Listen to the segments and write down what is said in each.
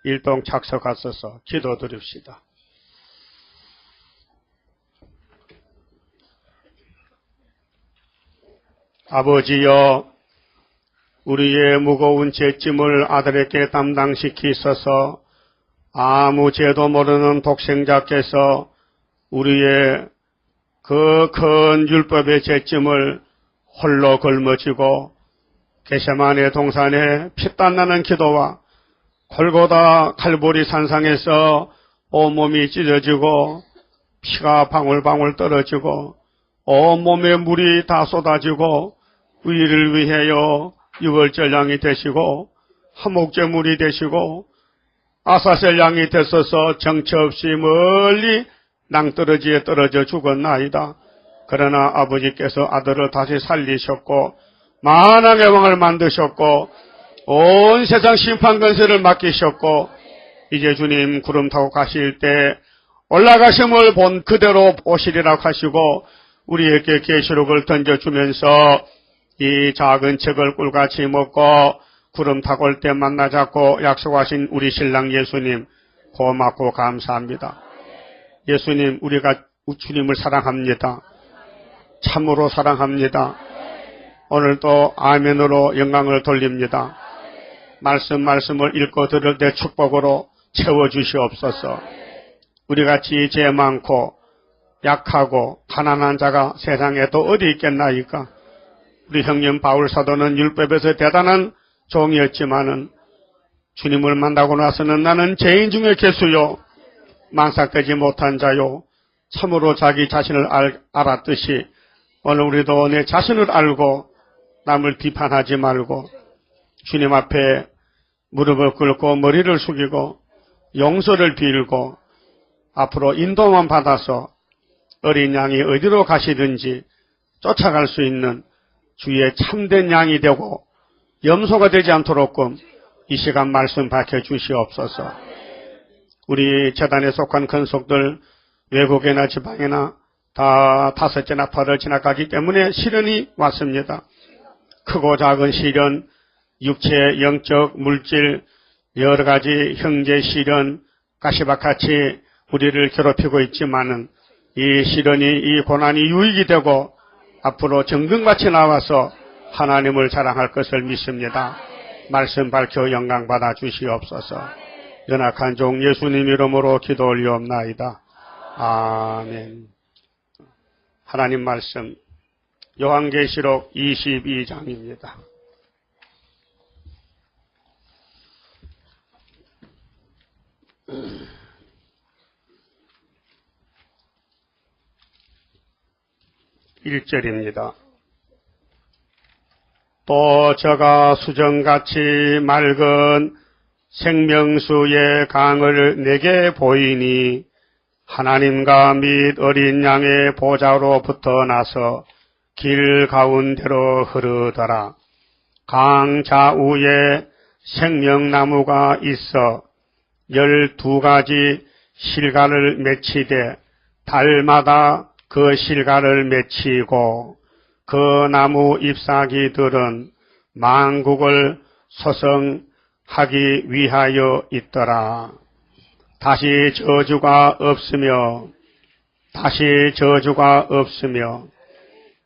일동 착석하셔서 기도드립시다. 아버지여, 우리의 무거운 죄짐을 아들에게 담당시키소서. 아무 죄도 모르는 독생자께서 우리의 그 큰 율법의 죄짐을 홀로 걸머쥐고 겟세마네 동산에 피땀 나는 기도와 골고다 칼보리 산상에서 온몸이 찢어지고 피가 방울방울 떨어지고 온몸에 물이 다 쏟아지고 우리를 위하여 유월절 양이 되시고 화목제물이 되시고 아사셀 양이 되셔서 정처 없이 멀리 낭떠러지에 떨어져 죽었나이다. 그러나 아버지께서 아들을 다시 살리셨고 만왕의 왕을 만드셨고 온 세상 심판 권세를 맡기셨고 이제 주님 구름 타고 가실 때 올라가심을 본 그대로 오시리라 하시고 우리에게 계시록을 던져주면서 이 작은 책을 꿀같이 먹고 구름 타고 올 때 만나자고 약속하신 우리 신랑 예수님 고맙고 감사합니다. 예수님, 우리가 주님을 사랑합니다. 참으로 사랑합니다. 오늘도 아멘으로 영광을 돌립니다. 말씀을 읽고 들을 때 축복으로 채워주시옵소서. 우리같이 죄 많고 약하고 가난한 자가 세상에 또 어디 있겠나이까. 우리 형님 바울 사도는 율법에서 대단한 종이었지만은 주님을 만나고 나서는 나는 죄인 중에 괴수요 망삭되지 못한 자요 참으로 자기 자신을 알았듯이 오늘 우리도 내 자신을 알고 남을 비판하지 말고 주님 앞에 무릎을 꿇고 머리를 숙이고 용서를 빌고 앞으로 인도만 받아서 어린 양이 어디로 가시든지 쫓아갈 수 있는 주의 참된 양이 되고 염소가 되지 않도록끔 이 시간 말씀 밝혀주시옵소서. 우리 재단에 속한 근속들 외국이나 지방이나 다 다섯째나 팔을 지나가기 때문에 시련이 왔습니다. 크고 작은 시련, 육체, 영적, 물질, 여러 가지 형제 시련, 가시밭같이 우리를 괴롭히고 있지만은 이 시련이, 이 고난이 유익이 되고 앞으로 정금같이 나와서 하나님을 자랑할 것을 믿습니다. 말씀 밝혀 영광 받아 주시옵소서. 연약한 종 예수님 이름으로 기도 올리옵나이다. 아멘. 하나님 말씀 요한계시록 22장입니다. (1절입니다) 또 저가 수정같이 맑은 생명수의 강을 내게 보이니 하나님과 및 어린 양의 보좌로부터 나서 길 가운데로 흐르더라. 강 좌우에 생명나무가 있어 12가지 실과를 맺히되 달마다 그 실과를 맺히고 그 나무 잎사귀들은 만국을 소성하기 위하여 있더라. 다시 저주가 없으며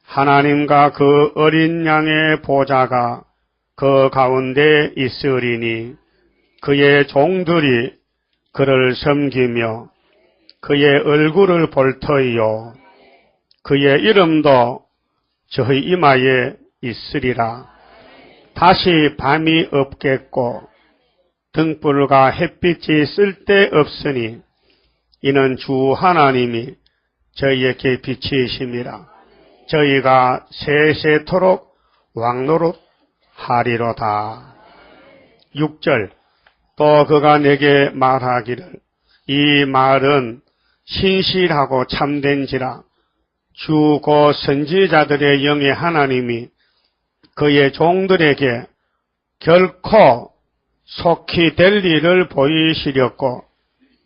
하나님과 그 어린 양의 보좌가 그 가운데 있으리니 그의 종들이 그를 섬기며 그의 얼굴을 볼 터이요 그의 이름도 저희 이마에 있으리라. 다시 밤이 없겠고 등불과 햇빛이 쓸데없으니 이는 주 하나님이 저희에게 빛이심이라. 저희가 세세토록 왕노릇하리로다. 6절 또 그가 내게 말하기를 이 말은 신실하고 참된지라. 주 곧 선지자들의 영의 하나님이 그의 종들에게 결코 속히 될 일을 보이시렸고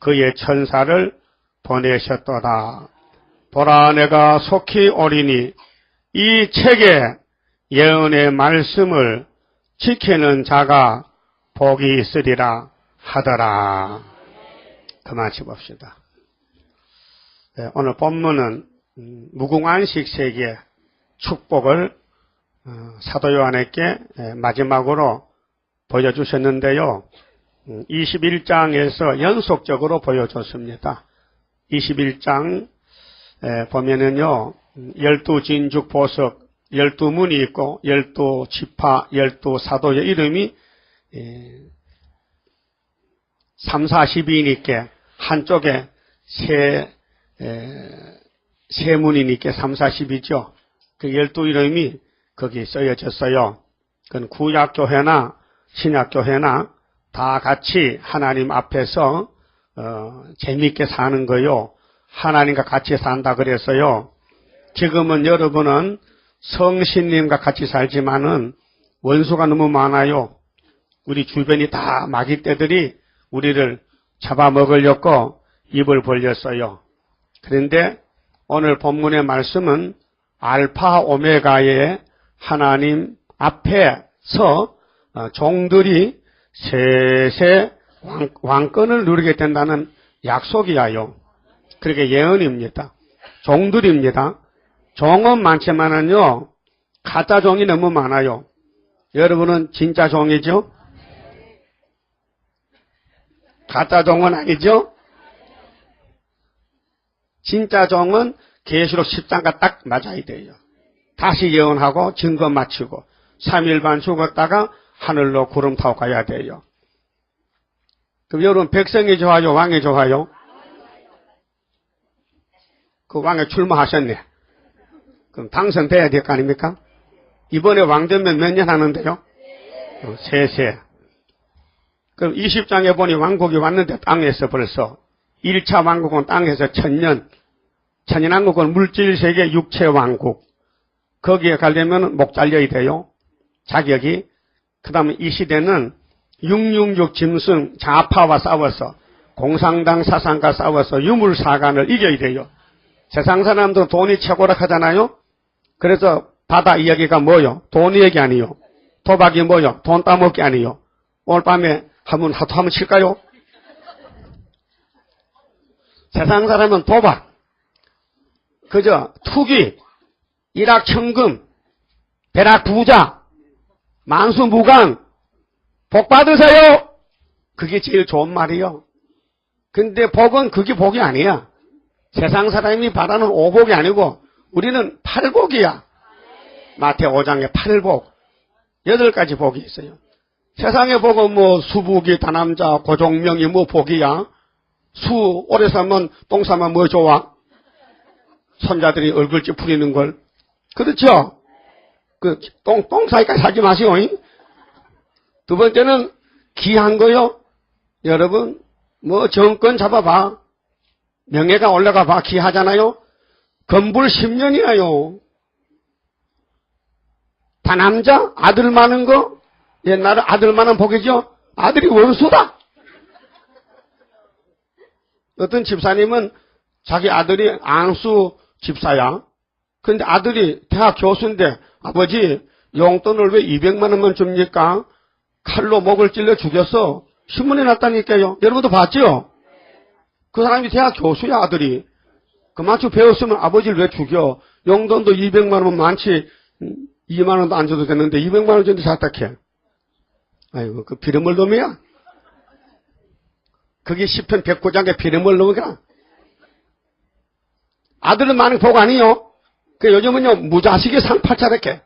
그의 천사를 보내셨도다. 보라 내가 속히 오리니 이 책의 예언의 말씀을 지키는 자가 복이 있으리라. 하더라. 그만치 봅시다. 네, 오늘 본문은 무궁안식 세계의 축복을 사도 요한에게 마지막으로 보여주셨는데요. 21장에서 연속적으로 보여줬습니다. 21장 보면은요, 12진죽 보석, 12문이 있고 12지파, 12사도의 이름이 3, 40이니까 한쪽에 세 문이니까 3, 40이죠. 그 12이름이 거기 쓰여졌어요. 그건 구약교회나 신약교회나 다 같이 하나님 앞에서 재미있게 사는 거요. 하나님과 같이 산다 그랬어요. 지금은 여러분은 성신님과 같이 살지만은 원수가 너무 많아요. 우리 주변이 다 마귀떼들이 우리를 잡아먹으려고 입을 벌렸어요. 그런데 오늘 본문의 말씀은 알파 오메가의 하나님 앞에서 종들이 세세 왕권을 누리게 된다는 약속이야요. 그렇게 예언입니다. 종들입니다. 종은 많지만은요, 가짜 종이 너무 많아요. 여러분은 진짜 종이죠? 가짜 종은 아니죠? 진짜 종은 계시록 10장과 딱 맞아야 돼요. 다시 예언하고 증거 마치고 3일 반 죽었다가 하늘로 구름 타고 가야 돼요. 그럼 여러분 백성이 좋아요? 왕이 좋아요? 그 왕에 출마하셨네. 그럼 당선돼야 될 거 아닙니까? 이번에 왕 되면 몇 년 하는데요? 세세. 그럼 20장에 보니 왕국이 왔는데 땅에서 벌써 1차 왕국은 땅에서 1000년, 천연왕국은 물질세계 육체왕국. 거기에 가려면 목 잘려야 돼요. 자격이. 그 다음에 이 시대는 666 짐승 좌파와 싸워서 공산당 사상과 싸워서 유물사관을 이겨야 돼요. 세상 사람들은 돈이 최고라 하잖아요. 그래서 바다 이야기가 뭐요? 돈 이야기 아니요. 도박이 뭐요? 돈 따먹기 아니요. 오늘 밤에 한번 칠까요? 세상 사람은 도박, 그저 투기, 일확천금, 벼락부자, 만수무강, 복 받으세요. 그게 제일 좋은 말이요. 근데 복은 그게 복이 아니야. 세상 사람이 바라는 오복이 아니고 우리는 팔복이야. 마태 5장에 팔복, 8가지 복이 있어요. 세상의 복은 뭐 수복이, 다남자, 고종명이 뭐 복이야. 수 오래 살면 똥 싸면 뭐 좋아? 손자들이 얼굴 찌푸리는 걸. 그렇죠? 그 똥 사이까지 살지 마시오. 두 번째는 귀한 거요. 여러분 뭐 정권 잡아봐. 명예가 올라가 봐. 귀하잖아요. 건불 10년이에요. 다남자, 아들 많은 거. 옛날에 아들 많은 복이죠. 아들이 원수다. 어떤 집사님은 자기 아들이 앙수 집사야. 근데 아들이 대학 교수인데 아버지 용돈을 왜 200만 원만 줍니까? 칼로 목을 찔러 죽였어. 신문에 났다니까요. 여러분도 봤죠? 그 사람이 대학 교수야. 아들이 그만큼 배웠으면 아버지를 왜 죽여? 용돈도 200만 원은 많지 2만 원도 안 줘도 되는데 200만 원 정도 샀다해. 아이고 그 비름을 놈이야. 그게 시편 109장에 비름을 놈이야. 아들은 많은 복 아니요. 그 요즘은요 무자식이 상팔자렇게.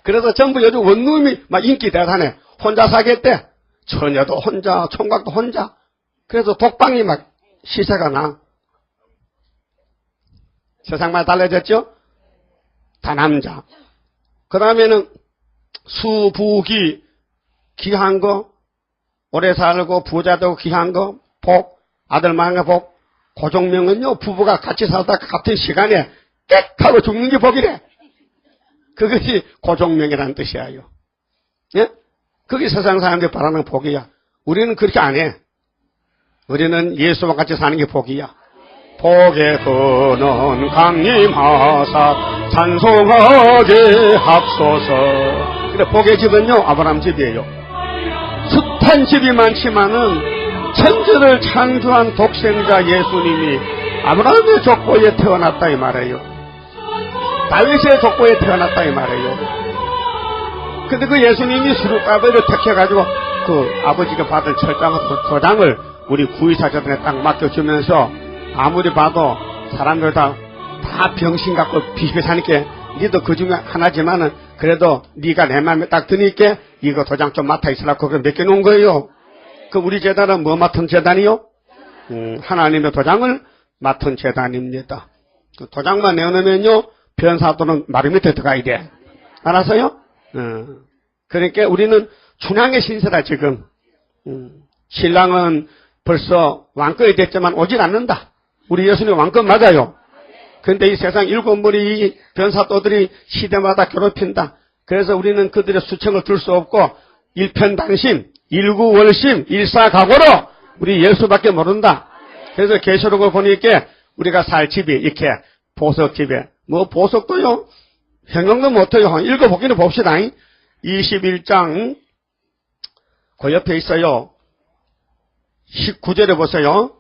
그래서 전부 요즘 원룸이 막 인기 대단해. 혼자 사겠대. 처녀도 혼자, 총각도 혼자. 그래서 독방이 막 시세가 나. 세상만 달라졌죠? 다남자. 그 다음에는 수부기, 귀한 거, 오래 살고 부자 되고 귀한 거, 복, 아들 많은 복. 고종명은요, 부부가 같이 살다가 같은 시간에 깨 하고 죽는 게 복이래. 그것이 고종명이라는 뜻이에요. 예? 그게 세상 사람들이 바라는 복이야. 우리는 그렇게 안 해. 우리는 예수와 같이 사는 게 복이야. 복의 근원 강림하사 찬송하게 합소서. 근데 복의 집은요 아브라함 집이에요. 못한 집이 많지만은 천지를 창조한 독생자 예수님이 아브라함의 족보에 태어났다 이 말이에요. 다윗의 족보에 태어났다 이 말이에요. 근데 그 예수님이 수르바벨을 택해가지고 그 아버지가 받은 철장과 도장을 우리 구의사자들에 딱 맡겨주면서 아무리 봐도 사람들 다 병신 같고 비슷하니까 니도 그 중에 하나지만은 그래도 네가 내 마음에 딱 드니까 이거 도장 좀 맡아 있으라고 그걸 맡겨놓은 거예요. 그 우리 재단은 뭐 맡은 재단이요? 하나님의 도장을 맡은 재단입니다. 그 도장만 내놓으면요 변사도는 마루 밑에 들어가야 돼. 알았어요? 그러니까 우리는 춘향의 신세다 지금. 신랑은 벌써 왕권이 됐지만 오질 않는다. 우리 예수님 왕권 맞아요. 그런데 이 세상 일곱 무리 변사도들이 시대마다 괴롭힌다. 그래서 우리는 그들의 수청을 들 수 없고 일편단심, 일구월심, 일사각오로 우리 예수밖에 모른다. 그래서 계시록을 보니까 우리가 살 집이 이렇게 보석집에 뭐 보석도요 형용도 못해요. 읽어보기는 봅시다. 21장 그 옆에 있어요. 19절에 보세요.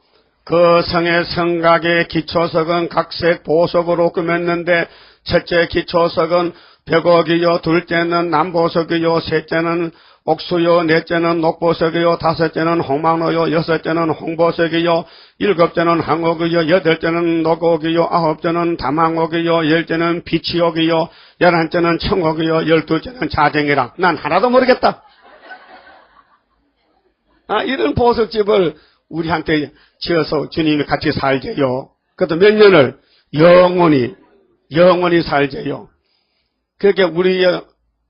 그 성의 성곽의 기초석은 각색 보석으로 꾸몄는데 첫째 기초석은 벽옥이요, 둘째는 남보석이요, 셋째는 옥수요, 넷째는 녹보석이요, 다섯째는 홍망로요, 여섯째는 홍보석이요, 일곱째는 황옥이요, 여덟째는 녹옥이요, 아홉째는 다망옥이요, 열째는 비치옥이요, 열한째는 청옥이요, 열둘째는 자정이라. 난 하나도 모르겠다. 이런 보석집을 우리한테 지어서 주님이 같이 살게요. 그것도 몇 년을 영원히 살게요. 그렇게 우리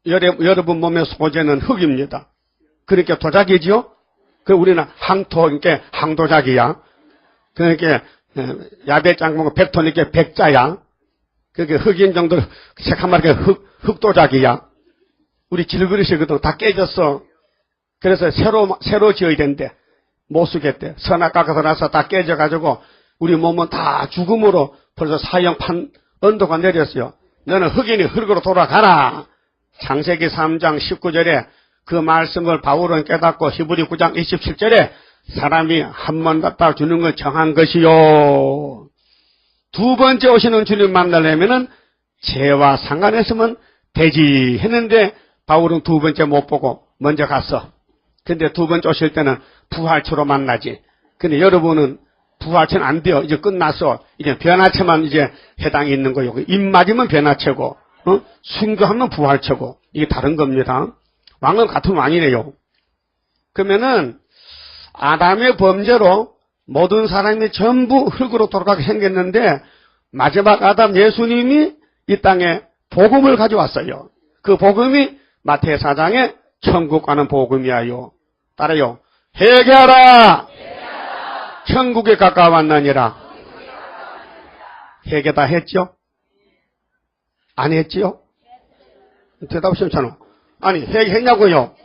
여러분 몸의 소재는 흙입니다. 그러니까 도자기지요? 그 우리는 그러니까 항도자기야. 그러니까 야배짱 백토니까 백자야. 그게 흙인 정도로 책 한 마리가 흙도자기야. 우리 질그릇이거든. 다 깨졌어. 그래서 새로 지어야 된대. 못 쓰겠대. 선악 깎아서 나서 다 깨져가지고 우리 몸은 다 죽음으로 벌써 사형판 언도가 내렸어요. 너는 흙이니 흙으로 돌아가라. 창세기 3장 19절에 그 말씀을 바울은 깨닫고 히브리 9장 27절에 사람이 한 번 갖다 주는 건 정한 것이요. 두 번째 오시는 주님 만나려면은 죄와 상관했으면 되지 했는데 바울은 두 번째 못 보고 먼저 갔어. 근데 두 번째 오실 때는 부활체로 만나지. 근데 여러분은 부활체는 안 돼요. 이제 끝났어. 이제 변화체만 이제 해당이 있는 거요. 입맞으면 변화체고, 순교하면 부활체고. 이게 다른 겁니다. 왕은 같은 왕이래요. 그러면은 아담의 범죄로 모든 사람이 전부 흙으로 돌아가게 생겼는데 마지막 아담 예수님이 이 땅에 복음을 가져왔어요. 그 복음이 마태 4장에 천국 가는 복음이야요. 따라요. 회개하라. 천국에 가까웠느니라. 회개 다 했죠? 안 했지요? 대답 싫잖아. 아니 회개했냐고요?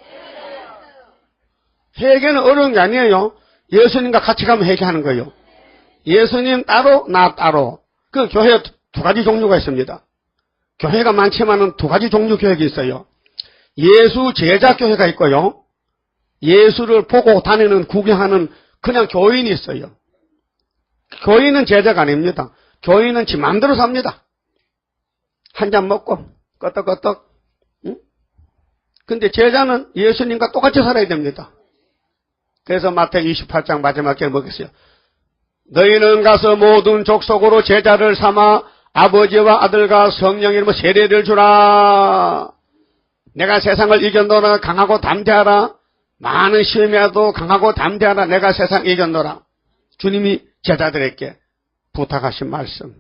회개는 어려운 게 아니에요. 예수님과 같이 가면 회개하는 거예요. 예수님 따로 나 따로. 그 교회 두 가지 종류가 있습니다. 교회가 많지만은 두 가지 종류 교회가 있어요. 예수 제자 교회가 있고요. 예수를 보고 다니는 구경하는 그냥 교인이 있어요. 교인은 제자가 아닙니다. 교인은 지 마음대로 삽니다. 한 잔 먹고 끄떡끄떡. 근데 제자는 예수님과 똑같이 살아야 됩니다. 그래서 마태 28장 마지막에 뭐겠어요? 너희는 가서 모든 족속으로 제자를 삼아 아버지와 아들과 성령 이름으로 세례를 주라. 내가 세상을 이겨노라. 강하고 담대하라. 많은 시험에도 강하고 담대하라. 내가 세상 이겨노라. 주님이 제자들에게 부탁하신 말씀.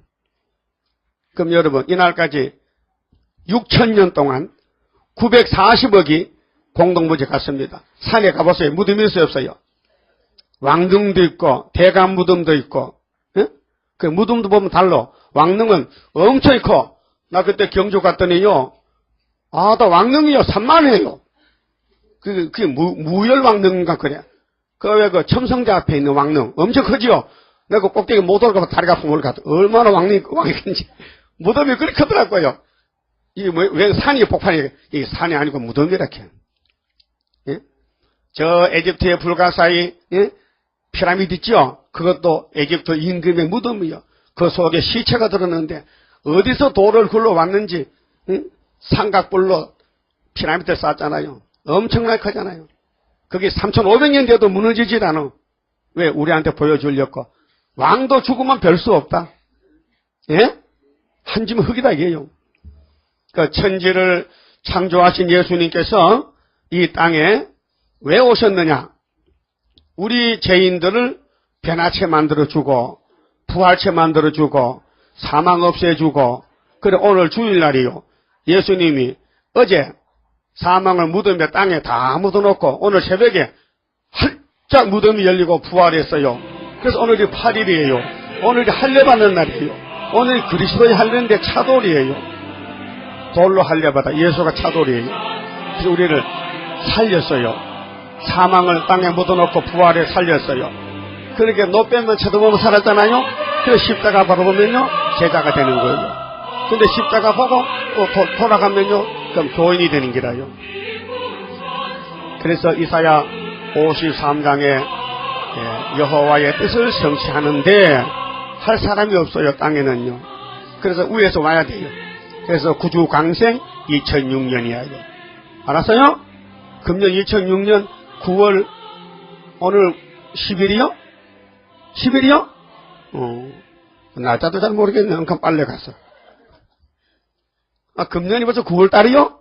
그럼 여러분 이날까지 6,000년 동안 940억이 공동무지 갔습니다. 산에 가보세요. 무덤이 있어요, 없어요? 왕릉도 있고 대감 무덤도 있고. 그 무덤도 보면 달라. 왕릉은 엄청 커. 나 그때 경주 갔더니요. 나 왕릉이요 3만회요. 그게 무열왕릉인가 그래. 왜 그 첨성자 앞에 있는 왕릉 엄청 크지요. 내가 꼭대기 못 올라가서 다리가 아프면 올라가서 얼마나 왕인지 무덤이 그렇게 크더라고요. 이게 왜 산이 폭발이 이게 산이 아니고 무덤이라 해. 예? 저 에집트의 불가사의 피라미드 있죠? 그것도 에집트 임금의 무덤이요. 그 속에 시체가 들었는데 어디서 돌을 굴러왔는지 삼각불로 피라미드를 쌓았잖아요. 엄청나게 크잖아요. 그게 3,500년 돼도 무너지질 않아. 왜? 우리한테 보여주려고. 왕도 죽으면 별 수 없다. 예? 한 짐 흙이다 이게요. 그 천지를 창조하신 예수님께서 이 땅에 왜 오셨느냐? 우리 죄인들을 변화체 만들어주고 부활체 만들어주고 사망 없애주고. 그래 오늘 주일날이요. 예수님이 어제 사망을 무덤에 땅에 다 묻어놓고 오늘 새벽에 활짝 무덤이 열리고 부활했어요. 그래서 오늘이 8일이에요. 오늘이 할례받는 날이에요. 오늘 그리스도의 할례인데 차돌이에요. 돌로 할례받아 예수가 차돌이에요. 그래서 우리를 살렸어요. 사망을 땅에 묻어놓고 부활에 살렸어요. 그렇게 노뱀만 쳐다보면 살았잖아요. 그래서 십자가 바로 보면요 제자가 되는 거예요. 근데 십자가 보고 또 돌아가면요 그럼 교인이 되는 기라요. 그래서 이사야 53장에 여호와의 뜻을 성취하는데 할 사람이 없어요. 땅에는요. 그래서 위에서 와야 돼요. 그래서 구주강생 2006년이에요. 알았어요? 금년 2006년 9월 오늘 10일이요? 10일이요? 날짜도 잘 모르겠네. 엄청 빨리 갔어. 아, 금년이 벌써 9월 달이요?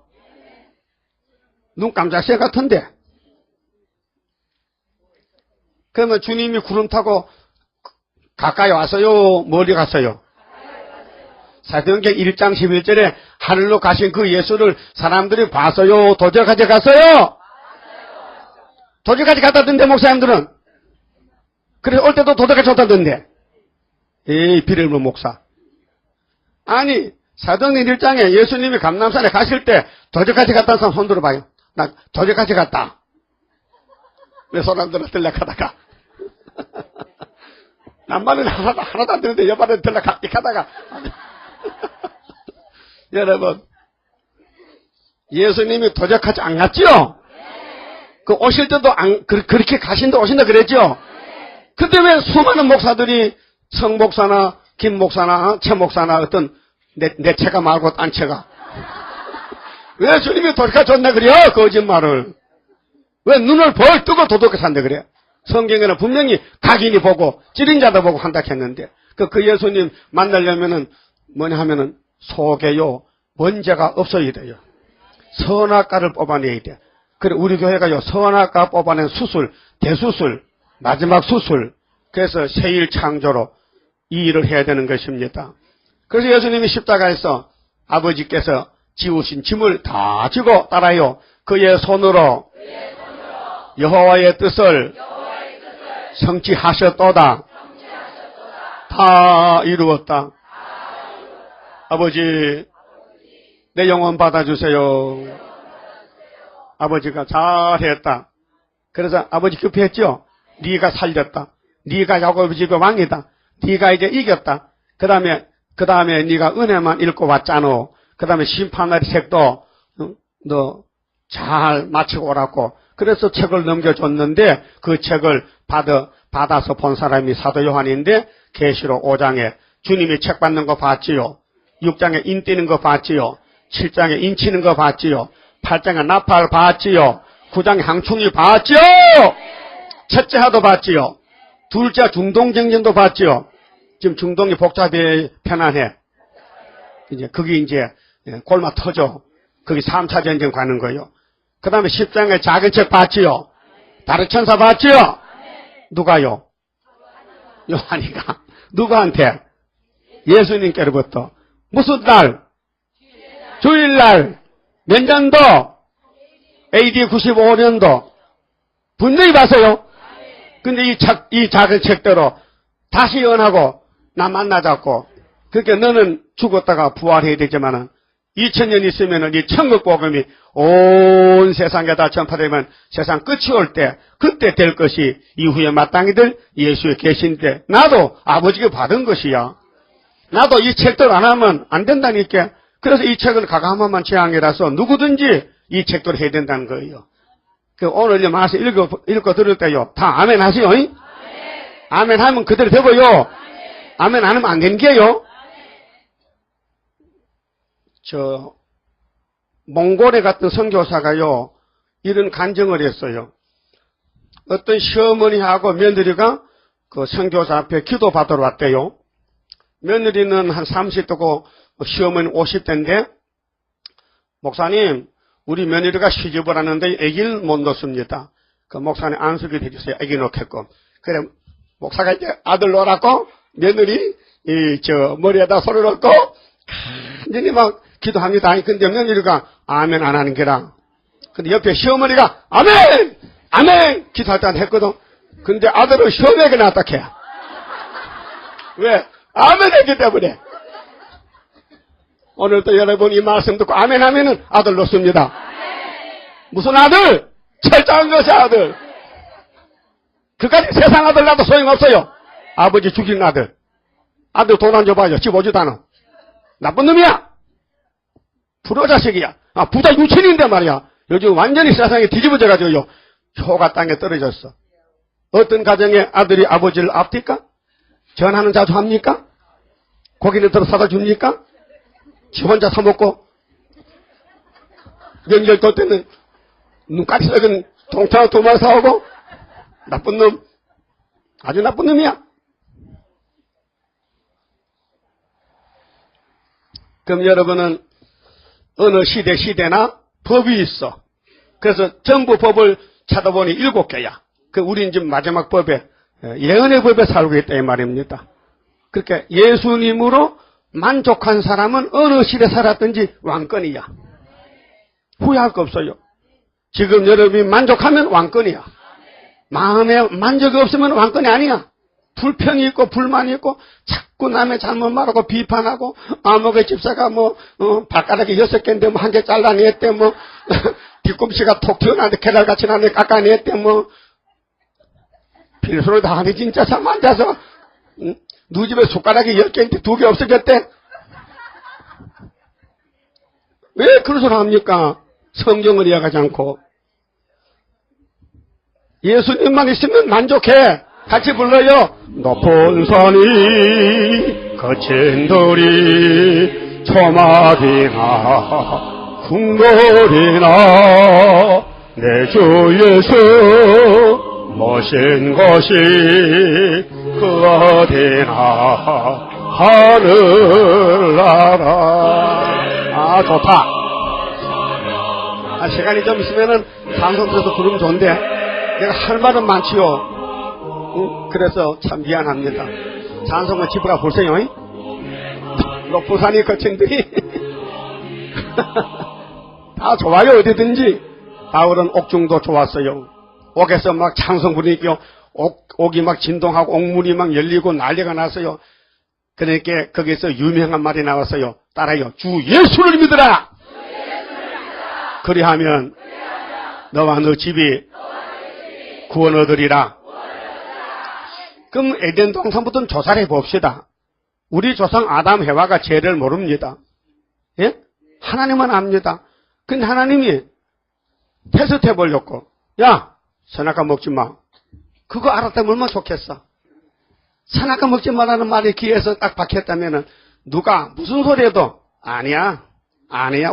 눈 깜짝새 같은데. 그러면 주님이 구름 타고 가까이 왔어요? 멀리 갔어요? 사도행전 1장 11절에 하늘로 가신 그 예수를 사람들이 봤어요? 도저까지 갔어요? 도저까지 갔다던데 목사님들은. 그래서 올 때도 도저까지 줬다던데. 에이 비를모 목사. 아니 사도행전 1장에 예수님이 감람산에 가실 때 도저까지 갔다는 사람 손 들어봐요. 나 도저까지 갔다. 왜 사람들은 들락하다가 남말은 하나도 안 되는데 옆발은 들락하다가 여러분 예수님이 도적하지 안 갔죠? 그 오실 때도 그렇게 가신다 오신다 그랬죠? 근데 왜 수많은 목사들이 성 목사나 김 목사나 최 목사나 어떤 내 채가 말고 딴 채가 왜 주님이 도적하지 줬나 그래요? 거짓말을. 왜 눈을 벌 뜨고 도둑에 산다 그래요? 성경에는 분명히 각인이 보고 찌린 자도 보고 한다 했는데 그 예수님 만나려면은 뭐냐 하면은 속에요 번제가 없어야 돼요. 선악과를 뽑아내야 돼. 그래 우리 교회가요 선악과 뽑아낸 수술 대수술 마지막 수술 그래서 새일 창조로 이 일을 해야 되는 것입니다. 그래서 예수님이 십자가에서 아버지께서 지우신 짐을 다 지고 따라요. 그의 손으로 여호와의 뜻을 성취하셨도다. 다 이루었다. 아버지 내 영혼 받아주세요. 아버지가 잘했다. 그래서 아버지 급했죠. 네가 살렸다. 네가 야곱 집의 왕이다. 네가 이제 이겼다. 그 다음에 네가 은혜만 읽고 왔잖아. 그 다음에 심판의 책도 너 잘 마치고 오라고. 그래서 책을 넘겨줬는데 그 책을 받아서 본 사람이 사도 요한인데 계시록 5장에 주님이 책 받는 거 봤지요. 6장에 인 띄는 거 봤지요. 7장에 인 치는 거 봤지요. 8장에 나팔 봤지요. 9장에 항충이 봤지요. 첫째 하도 봤지요. 둘째 중동정전도 봤지요. 지금 중동이 복잡해 편안해. 이제 그게 이제 골마 터져. 거기 3차 전쟁 가는 거예요. 그 다음에 10장에 작은 책 봤지요. 다른 천사 봤지요. 누가요? 요한이가. 누구한테? 예수님께로부터. 무슨 날? 주일날. 몇 년도? AD 95년도. 분명히 봤어요. 근데 이 작은 책대로 다시 연하고 나 만나자고. 그러니까 너는 죽었다가 부활해야 되지만은 2000년 있으면은 이 천국 복음이 온 세상에 다 전파되면 세상 끝이 올 때 그때 될 것이 이후에 마땅히들 예수에 계신데 나도 아버지가 받은 것이야. 나도 이 책들 안 하면 안 된다니까. 그래서 이 책을 가감한 취향이라서 누구든지 이 책들을 해야 된다는 거예요. 오늘 말씀 읽어 들을 때요. 다 아멘 하세요. 아멘 하면 그대로 되고요. 아멘 안 하면 안 되는 게요. 몽골에 갔던 선교사가요. 이런 간증을 했어요. 어떤 시어머니하고 며느리가 그 선교사 앞에 기도 받으러 왔대요. 며느리는 한 30대고 시어머니 50대인데 목사님 우리 며느리가 시집을 하는데 아기를 못 넣습니다. 그 목사님 안수기 드리세요. 아기 넣겠고. 그래 목사가 이제 아들 놓으라고 며느리 머리에다 손을 얹고 간절히 막 기도합니다. 근데 며느리가 아멘 안 하는 게라. 근데 옆에 시어머니가 아멘! 아멘! 기도할 때 했거든. 근데 아들은 시어머니가 나왔다 캐. 왜? 아멘 했기 때문에. 오늘도 여러분 이 말씀 듣고 아멘 하면은 아들 놓습니다. 무슨 아들? 철저한 것이 아들. 그까지 세상 아들 나도 소용없어요. 아버지 죽인 아들. 아들 돈 안 줘봐요. 집 오지도 않아. 나쁜 놈이야. 불효 자식이야. 부자 유친인데 말이야. 요즘 완전히 세상에 뒤집어져가지고요. 효가 땅에 떨어졌어. 어떤 가정에 아들이 아버지를 앞뒤까? 전화는 자주 합니까? 고기를 들어 사다 줍니까? 지 혼자 사먹고 명절 또 때는 눈까지 썩은 동태와 도마 사오고 나쁜 놈. 아주 나쁜 놈이야. 그럼 여러분은 어느 시대나 법이 있어. 그래서 정부 법을 찾아보니 7개야. 우린 지금 마지막 법에 예언의 법에 살고 있다 이 말입니다. 그렇게 예수님으로 만족한 사람은 어느 시대 살았든지 왕권이야. 후회할 거 없어요. 지금 여러분이 만족하면 왕권이야. 마음에 만족이 없으면 왕권이 아니야. 불평이 있고 불만이 있고 자꾸 남의 잘못 말하고 비판하고 아무개 집사가 발가락이 6개인데 1개 잘라냈대 뒤꿈치가 톡 튀어나왔는데 계랄같이 나는데 깎아냈대 필수로 다 하네 진짜 참 앉아서 누구 집에 숟가락이 10개인데 2개 없어졌대. 왜 그런 소리 합니까? 성경을 이해하지 않고. 예수님만 있으면 만족해. 같이 불러요. 높은 산이 거친 돌이 초막이나 궁궐이나 내 주 예수 모신 곳이 그 어디나 하늘나라. 좋다. 시간이 좀 있으면은 찬송 들어서 부르면 좋은데 내가 할 말은 많지요. 그래서 참 미안합니다. 찬송은 집에 가 보세요. 높은 산이 거친 들이 다 좋아요. 어디든지. 바울은 옥중도 좋았어요. 옥에서 막 찬송 부르니까 옥이 막 진동하고 옥문이 막 열리고 난리가 났어요. 그러니까 거기서 유명한 말이 나왔어요. 따라요. 주 예수를 믿으라. 그리하면 너와 너 집이 구원 얻으리라. 그럼 에덴 동산부터 조사를 해봅시다. 우리 조상 아담 해와가 죄를 모릅니다. 예? 하나님은 압니다. 근데 하나님이 테스트 해보려고 야 선악과 먹지 마. 그거 알았다면 얼마나 좋겠어. 선악과 먹지 말라는 말이 귀에서 딱 박혔다면은 누가 무슨 소리 해도 아니야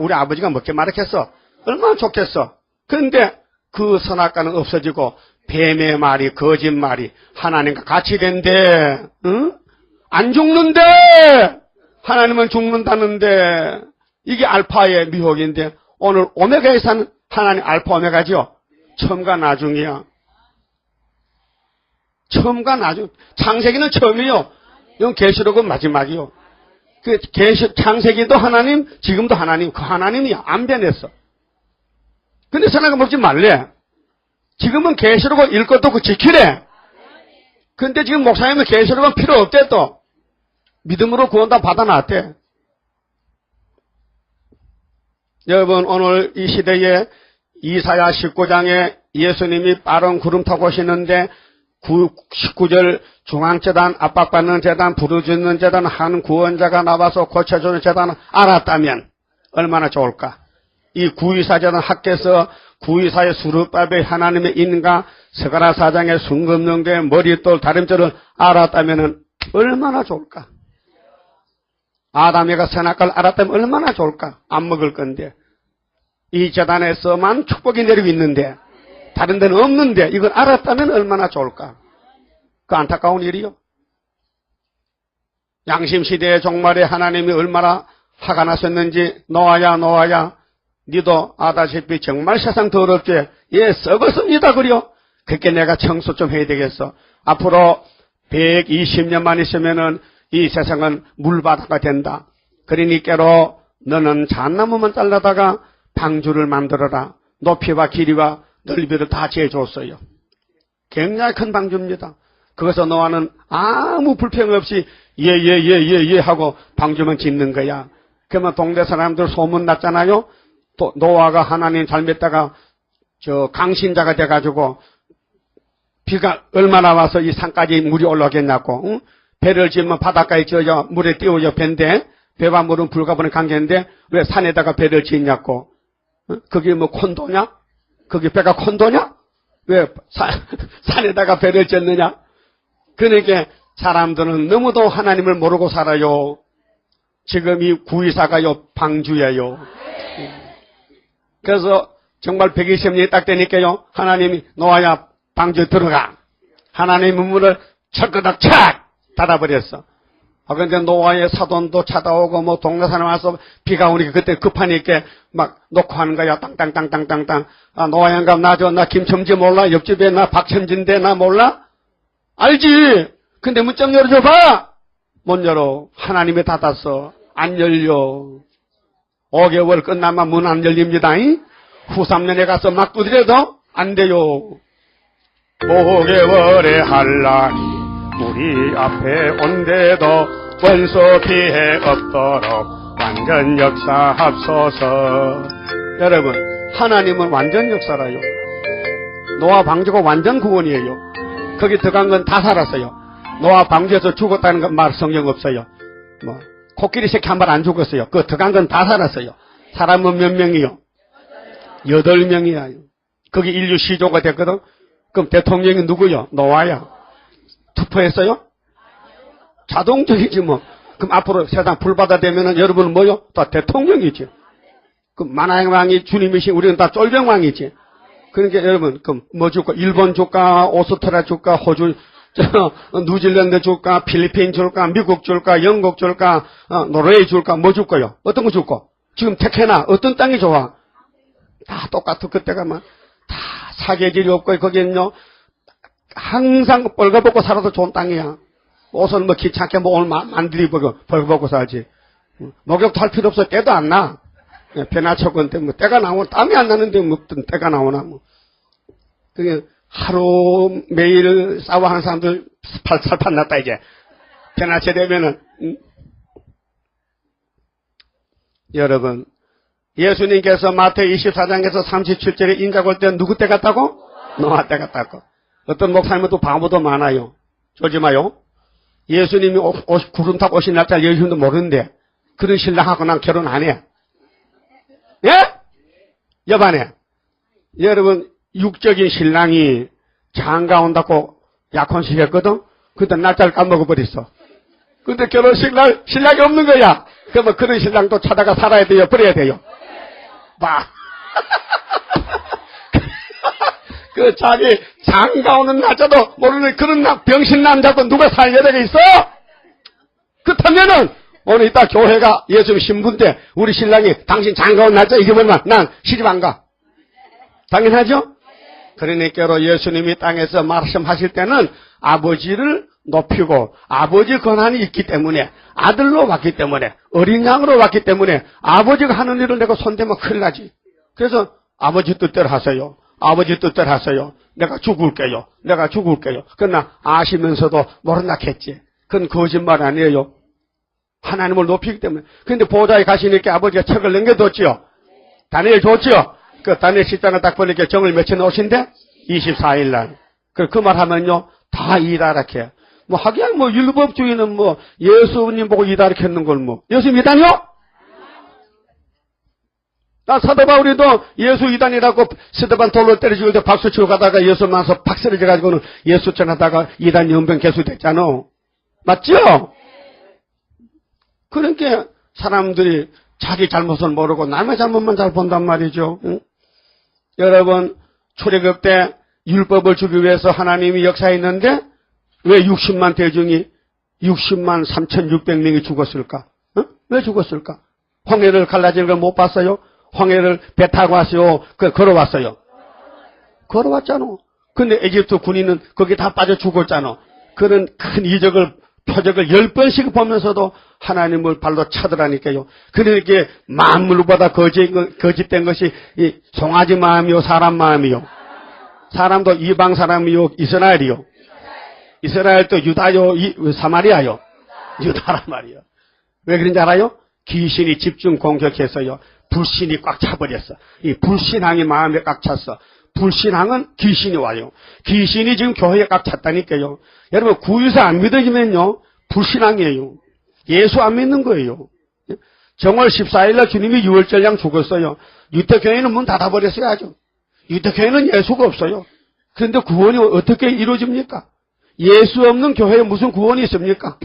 우리 아버지가 먹게 말했겠어. 얼마나 좋겠어. 그런데 그 선악과는 없어지고 뱀의 말이 거짓말이 하나님과 같이 된대. 응? 안 죽는데 하나님은 죽는다는데 이게 알파의 미혹인데 오늘 오메가에 사는 하나님 알파 오메가죠. 처음과 나중이야. 처음과 나중. 창세기는 처음이요. 이건 계시록은 마지막이요. 창세기도 하나님, 지금도 하나님. 그 하나님이야. 안 변했어. 근데 선악과 먹지 말래. 지금은 계시록은 읽고 또 지키래. 근데 지금 목사님은 계시록은 필요 없대 또. 믿음으로 구원다 받아놨대. 여러분 오늘 이 시대에 이사야 19장에 예수님이 빠른 구름 타고 오시는데 19절 중앙재단, 압박받는 재단, 부르짖는 재단, 한 구원자가 나와서 고쳐주는 재단을 알았다면 얼마나 좋을까. 이 구이사 재단 학교에서 구이사의 수르바벨 하나님의 인과 스가랴 4장의 순금명대의 머릿돌 다림줄을 알았다면 얼마나 좋을까? 아담이가 선악과를 알았다면 얼마나 좋을까? 안 먹을 건데. 이 재단에서만 축복이 내리고 있는데 다른 데는 없는데 이걸 알았다면 얼마나 좋을까? 그 안타까운 일이요. 양심시대의 종말에 하나님이 얼마나 화가 나셨는지 노아야 니도 아다시피 정말 세상 더럽게 예 썩었습니다 그려. 그렇게 내가 청소 좀 해야 되겠어. 앞으로 120년만 있으면은 이 세상은 물바다가 된다. 그러니까로 너는 잣나무만 잘라다가 방주를 만들어라. 높이와 길이와 넓이를 다 재줬어요. 굉장히 큰 방주입니다. 그것서 노아는 아무 불평 없이 예 하고 방주만 짓는 거야. 그러면 동네 사람들 소문 났잖아요. 또 노아가 하나님 잘 믿다가 저 강신자가 돼가지고 비가 얼마나 와서 이 산까지 물이 올라오겠냐고. 응? 배를 지으면 바닷가에 지어져 물에 띄워져 배인데 배와 물은 불가분의 관계인데 왜 산에다가 배를 짓냐고. 응? 그게 뭐 콘도냐? 그게 배가 콘도냐? 왜 산에다가 배를 짓느냐? 그러니까 사람들은 너무도 하나님을 모르고 살아요. 지금 이 구이사가요 방주예요. 그래서 정말 120년이 딱 되니까요 하나님이 노아야 방주 들어가. 하나님의 문을 철거덕 착 닫아버렸어. 그런데 노아의 사돈도 찾아오고 뭐 동네 사람 와서 비가 오니까 그때 급하니까 막 놓고 하는 거야. 땅땅땅땅땅땅. 아 노아 영감 나 김첨지 몰라? 옆집에 나 박첨지인데 나 몰라? 알지. 근데 문 좀 열어줘봐. 못 열어. 하나님이 닫았어. 안 열려. 5개월 끝나면 문 안 열립니다. 후 3년에 가서 막 두드려도 안 돼요. 5개월의 한란이 우리 앞에 온데도 원수 피해 없도록 완전 역사합소서. 여러분 하나님은 완전 역사라요. 노아 방주가 완전 구원이에요. 거기 들어간 건 다 살았어요. 노아 방주에서 죽었다는 건 말 성경 없어요. 뭐 코끼리 새끼 한 발 안 죽었어요. 그 들어간 건 다 살았어요. 사람은 몇 명이요? 8명이야. 거기 인류 시조가 됐거든. 그럼 대통령이 누구요? 노아야. 투표했어요? 자동적이지 뭐. 그럼 앞으로 세상 불바다 되면은 여러분은 뭐요? 다 대통령이지. 그럼 만왕의 왕이 주님이시 우리는 다 쫄병왕이지. 그러니까 여러분 그럼 뭐 줄까? 일본 줄까? 오스트리아 줄까? 호주 뉴질랜드 줄까? 필리핀 줄까? 미국 줄까? 영국 줄까? 노르웨이 줄까? 뭐 줄까요? 어떤 거 줄까? 지금 택해나 어떤 땅이 좋아? 다 똑같아. 그때가 막 다 사계질이 없고 거기는요 항상 벌거벗고 살아도 좋은 땅이야. 옷은 뭐 귀찮게 뭐 오늘 만들이고 벌거벗고 살지. 목욕도 할 필요 없어. 때도 안 나. 배나초건데 뭐 때가 나오면 땀이 안 나는데 뭐 때가 나오나 뭐. 그게 하루 매일 싸워하는 사람들 살판 났다 이제. 배나초 되면은 여러분 예수님께서 마태오 24장에서 37절에 인자가 올 때 누구 때 같다고? 노아 때 같다고. 어떤 목사님은 또 바보도 많아요. 쫄지 마요. 예수님이 구름 타고 오신 날짜 예수님도 모르는데 그런 신랑하고 난 결혼 안 해. 예? 여반에 여러분 육적인 신랑이 장가 온다고 약혼식 했거든? 그때 날짜를 까먹어버렸어. 근데 결혼식 날 신랑이 없는 거야. 그러면 그런 신랑도 찾아가 살아야 돼요? 버려야 돼요? 봐. 그 자기 장가 오는 날짜도 모르는 그런 병신 남자도 누가 살 여자가 있어? 그렇다면은 오늘 이따 교회가 예수 신분 때 우리 신랑이 당신 장가 온 날짜 잊어버리면 난 시집 안 가. 당연하죠? 그러니까 예수님이 땅에서 말씀하실 때는 아버지를 높이고 아버지 권한이 있기 때문에 아들로 왔기 때문에 어린 양으로 왔기 때문에 아버지가 하는 일을 내가 손대면 큰일 나지. 그래서 아버지 뜻대로 하세요. 아버지 뜻대로 하세요. 내가 죽을게요. 내가 죽을게요. 그러나 아시면서도 모른다 했지. 그건 거짓말 아니에요. 하나님을 높이기 때문에. 그런데 보좌에 가시니까 아버지가 책을 넘겨뒀지요. 다니엘 줬지요. 그 다니엘 10장을 딱 보니까 정을 며칠 오신대? 24일 날. 그 말 하면요. 다 이다라 해. 뭐 하기야 뭐 율법주의는 뭐 예수님 보고 이다라 했는 걸 뭐. 예수 믿다니요? 사도 바울이도 예수 이단이라고 스데반 돌로 때려주고 이제 박수 치고 가다가 예수 만나서 팍 쓰러져가지고는 예수 전하다가 이단 연병 개수됐잖아. 맞죠? 그러니까 사람들이 자기 잘못을 모르고 남의 잘못만 잘 본단 말이죠. 응? 여러분, 출애굽 때 율법을 주기 위해서 하나님이 역사했는데 왜 60만 대중이 60만 3,600명이 죽었을까? 응? 왜 죽었을까? 홍해를 갈라지는 걸 못 봤어요? 홍해를 배 타고 왔어요? 걸어왔어요? 걸어왔잖아. 근데 에집트 군인은 거기 다 빠져 죽었잖아. 그런 큰 이적을, 표적을 10번씩 보면서도 하나님을 발로 차더라니까요. 그러니까 만물보다 거짓된 것이 이 송아지 마음이요, 사람 마음이요. 사람도 이방 사람이요, 이스라엘이요. 이스라엘도 유다요, 사마리아요. 유다란 말이요. 왜 그런지 알아요? 귀신이 집중 공격해서요. 불신이 꽉 차버렸어. 이 불신앙이 마음에 꽉 찼어. 불신앙은 귀신이 와요. 귀신이 지금 교회에 꽉 찼다니까요. 여러분, 구유사 안 믿어지면요, 불신앙이에요. 예수 안 믿는 거예요. 정월 14일날 주님이 유월절량 죽었어요. 유대교회는 문 닫아버렸어요, 아주. 유대교회는 예수가 없어요. 그런데 구원이 어떻게 이루어집니까? 예수 없는 교회에 무슨 구원이 있습니까?